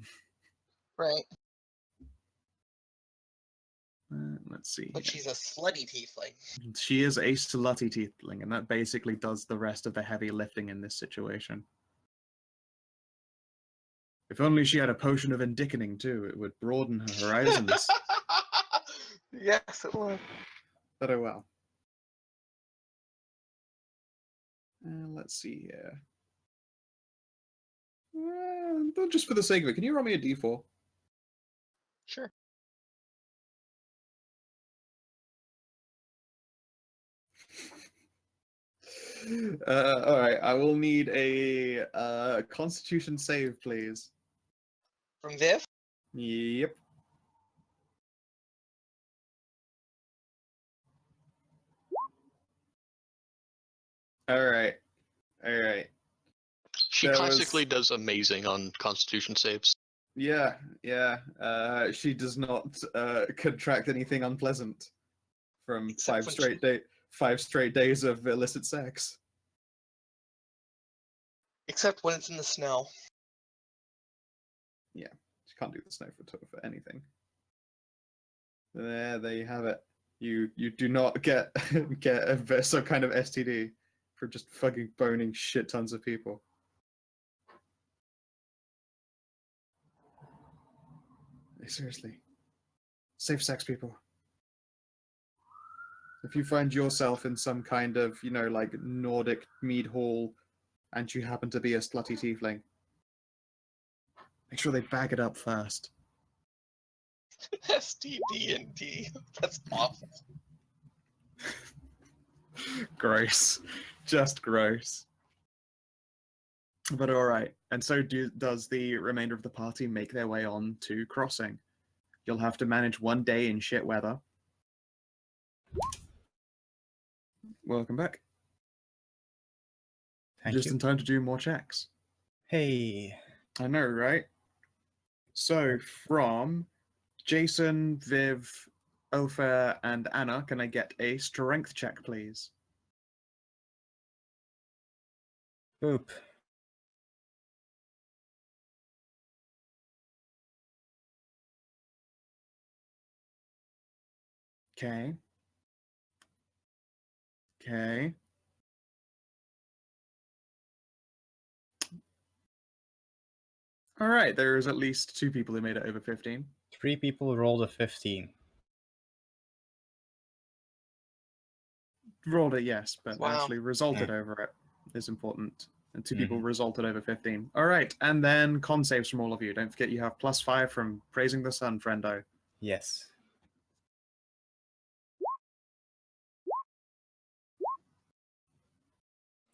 S5: Right.
S1: Let's see.
S5: But she's a slutty tiefling.
S1: She is a slutty tiefling, and that basically does the rest of the heavy lifting in this situation. If only she had a potion of endickening too, it would broaden her horizons.
S5: Yes, it would.
S1: But oh well. Let's see here. Just for the sake of it, can you roll me a d4?
S5: Sure.
S1: All right, I will need a Constitution save, please.
S5: From Viv?
S1: Yep. All right.
S3: She classically does amazing on Constitution saves.
S1: Yeah, yeah. She does not contract anything unpleasant from
S5: Except when she-
S1: 5 straight days of illicit sex.
S5: Except when it's in the snow.
S1: Yeah, she can't do the snow for anything. There you have it. You do not get some kind of STD for just fucking boning shit tons of people. Seriously. Safe sex, people. If you find yourself in some kind of, like Nordic mead hall and you happen to be a slutty tiefling, make sure they bag it up first.
S5: STD&D. That's awful.
S1: Gross. Just gross. But alright. And so does the remainder of the party make their way on to crossing. You'll have to manage one day in shit weather. Welcome back.
S6: Thank
S1: Just
S6: you.
S1: in time to do more checks.
S6: Hey.
S1: I know, right? So from Jason, Viv, Ofer, and Anna, can I get a strength check, please?
S6: Boop.
S1: Okay. Okay. All right, there's at least 2 people who made it over 15.
S6: 3 people rolled a 15.
S1: Rolled it, yes, but
S5: Wow.
S1: actually resulted over it is important. And 2 people resulted over 15. All right, and then con saves from all of you. Don't forget you have +5 from praising the sun, friendo.
S6: Yes.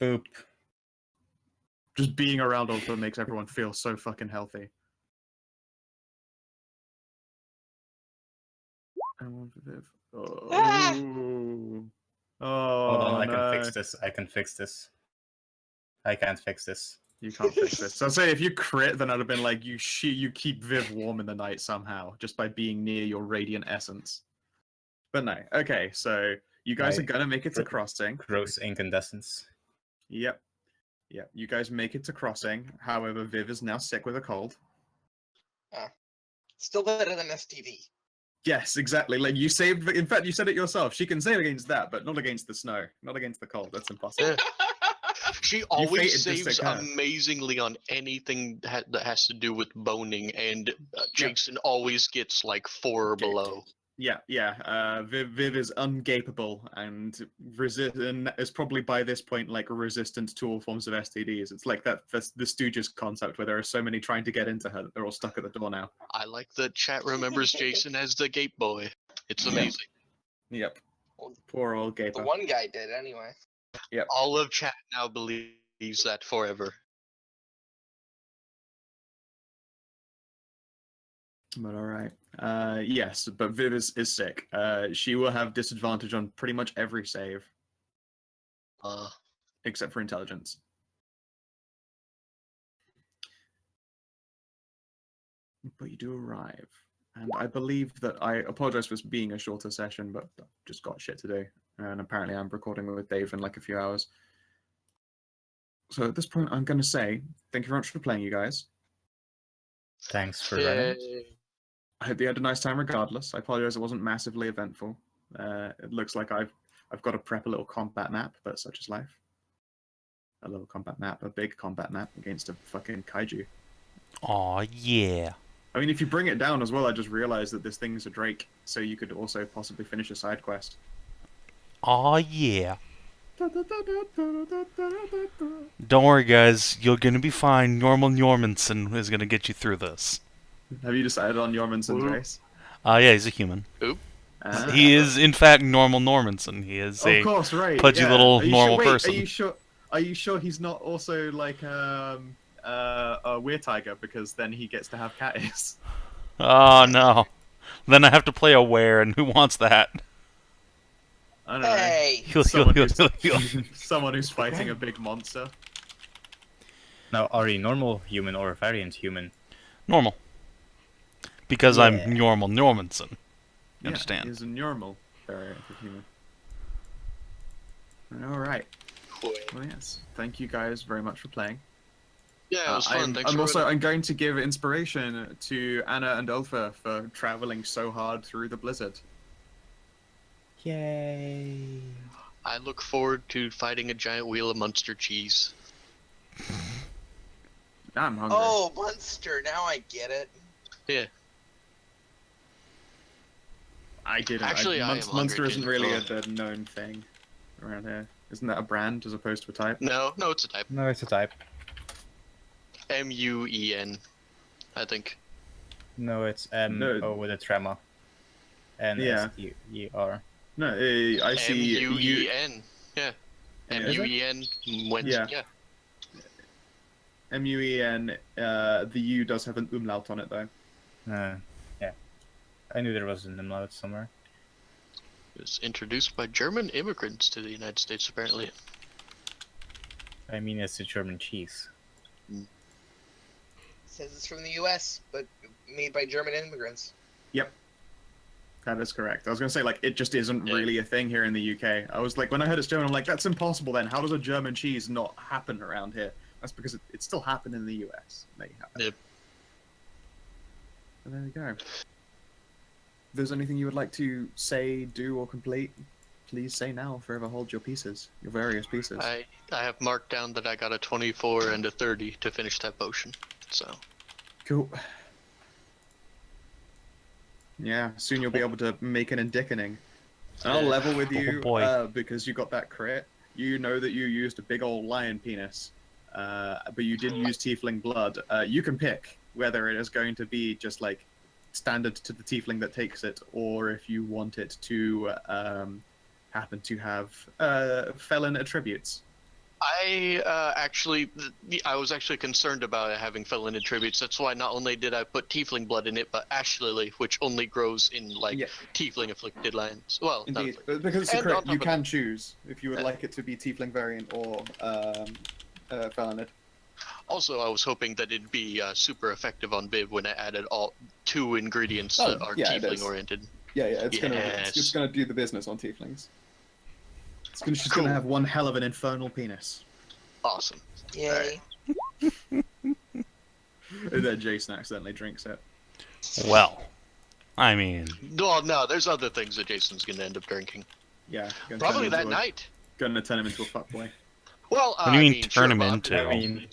S6: Boop.
S1: Just being around Ultra makes everyone feel so fucking healthy. And one for Viv.
S5: Ah!
S1: Oh,
S6: Hold on, I
S1: no.
S6: can fix this. I can fix this. I can't fix this.
S1: You can't fix this. So I'd say if you crit, then I'd have been like, you keep Viv warm in the night somehow, just by being near your radiant essence. But no. Okay, so you guys are gonna make it to crossing.
S6: Gross incandescence.
S1: Yep. Yep. You guys make it to crossing. However, Viv is now sick with a cold.
S5: Still better than STD.
S1: Yes, exactly. Like you saved. In fact, you said it yourself. She can save against that, but not against the snow, not against the cold. That's impossible.
S3: Yeah. She always
S1: fated just
S3: saves
S1: to her.
S3: amazingly on anything that has to do with boning, and Jason always gets like 4 or below.
S1: Yeah. Viv is ungapable and is probably by this point like resistant to all forms of STDs. It's like the Stooges concept where there are so many trying to get into her that they're all stuck at the door now.
S3: I like that chat remembers Jason as the gate boy. It's amazing.
S1: Yep. Poor old
S5: The
S1: gaper.
S5: one guy did anyway.
S1: Yep.
S3: All of chat now believes that forever.
S1: But all right. Yes, but Viv is sick. She will have disadvantage on pretty much every save except for intelligence. But you do arrive. And I believe that I apologize for being a shorter session, but I've just got shit to do. And apparently I'm recording with Dave in like a few hours. So at this point, I'm going to say thank you very much for playing, you guys.
S6: Thanks for running.
S1: I hope you had a nice time regardless. I apologize it wasn't massively eventful. It looks like I've got to prep a little combat map, but such is life. A little combat map, a big combat map against a fucking kaiju.
S2: Aw, yeah.
S1: I mean, if you bring it down as well, I just realized that this thing's a drake, so you could also possibly finish a side quest.
S2: Aw, yeah. Don't worry, guys. You're gonna be fine. Normal Normanson is gonna get you through this.
S1: Have you decided on Jormungand's race?
S2: Yeah, he's a human.
S3: Oop.
S2: He is, in fact, normal Normanson. He is
S1: Of course, right.
S2: pudgy
S1: yeah.
S2: little
S1: Are you
S2: normal
S1: sure, wait,
S2: person.
S1: Are you sure he's not also like a weird tiger, because then he gets to have cat ears?
S2: Oh, no. Then I have to play a were, and who wants that?
S1: I don't know.
S5: Hey!
S1: Someone who's fighting a big monster.
S6: Now, are you normal human or variant human?
S2: Normal. because
S6: Yeah.
S2: I'm normal Normanson.
S1: Yeah,
S2: Understand?
S1: He's a normal variant of human. All right.
S3: Boy.
S1: Well, yes. Thank you guys very much for playing.
S3: Yeah, it was fun. Thanks
S1: I'm
S3: for
S1: also
S3: running.
S1: I'm going to give inspiration to Anna and Ulfa for traveling so hard through the blizzard.
S6: Yay.
S3: I look forward to fighting a giant wheel of Munster cheese.
S1: Now I'm hungry.
S5: Oh, Munster, now I get it.
S3: Yeah.
S1: I didn't.
S3: Actually, I am
S1: Munster
S3: hungry
S1: isn't
S3: too.
S1: really
S3: Oh.
S1: a known thing around here. Isn't that a brand as opposed to a type?
S3: No, it's a type.
S6: No, it's a type.
S3: M-U-E-N, I think.
S6: No, it's M
S1: No.
S6: O with a tremor. N-S-T-E-R.
S1: No, I see U.
S3: M-U-E-N. Yeah.
S1: Yeah.
S3: M-U-E-N.
S1: Yeah.
S3: Yeah.
S1: M-U-E-N. The U does have an umlaut on it though.
S6: Yeah. I knew there was an umlaut somewhere.
S3: It was introduced by German immigrants to the United States, apparently.
S6: I mean, it's a German cheese.
S5: Says it's from the U.S., but made by German immigrants.
S1: That is correct. I was gonna say like it just isn't
S3: Yeah.
S1: really a thing here in the UK. I was like when I heard it's German, I'm like that's impossible. Then how does a German cheese not happen around here? That's because it still happened in the US. There you have it.
S3: Yep.
S1: And there we go. If there's anything you would like to say, do, or complete, please say now. Forever hold your pieces, your various pieces.
S3: I have marked down that I got a 24 and a 30 to finish that potion. So,
S1: Cool. Yeah, soon you'll be able to make an Indickening. And I'll level with you
S2: boy.
S1: because you got that crit. You know that you used a big old lion penis, but you did use tiefling blood. You can pick whether it is going to be just like standard to the tiefling that takes it, or if you want it to happen to have felon attributes.
S3: I was actually concerned about it having felon attributes. That's why not only did I put tiefling blood in it, but ashlerly, which only grows in like
S1: Yeah.
S3: tiefling afflicted lions. Well, not
S1: Indeed,
S3: afflicted.
S1: because it's a
S3: And
S1: crit,
S3: on top
S1: you
S3: of
S1: can choose if you would
S3: Yeah.
S1: like it to be tiefling variant or felonid.
S3: Also, I was hoping that it'd be super effective on Viv when I added all 2 ingredients
S1: Oh,
S3: that are
S1: yeah, it
S3: tiefling
S1: is.
S3: oriented.
S1: Yeah, it's
S3: Yes.
S1: gonna do the business on tieflings. She's
S3: Cool.
S1: gonna have one hell of an infernal penis.
S3: Awesome.
S5: Yay.
S1: And then Jason accidentally drinks it.
S2: Well, I mean,
S3: Well, no, there's other things that Jason's gonna end up drinking.
S1: Yeah.
S3: Probably that night.
S1: Gonna turn him into a fuckboy.
S3: Well,
S2: what do you mean
S3: sure,
S2: turn him
S3: Bob.
S2: into?
S6: I mean,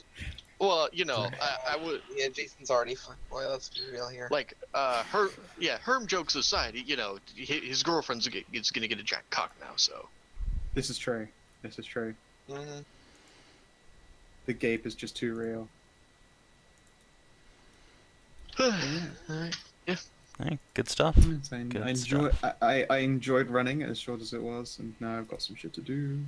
S3: Well, you know, I would
S5: Yeah, Jason's already fucked. Boy, let's be real here.
S3: like Herm jokes aside, you know, his girlfriend's is gonna get a jack cock now, so.
S1: This is true. This is true.
S5: Mhm.
S1: The gape is just too real.
S3: Alright.
S2: hey, good stuff.
S1: I
S2: Good
S1: enjoyed running as short as it was, and now I've got some shit to do.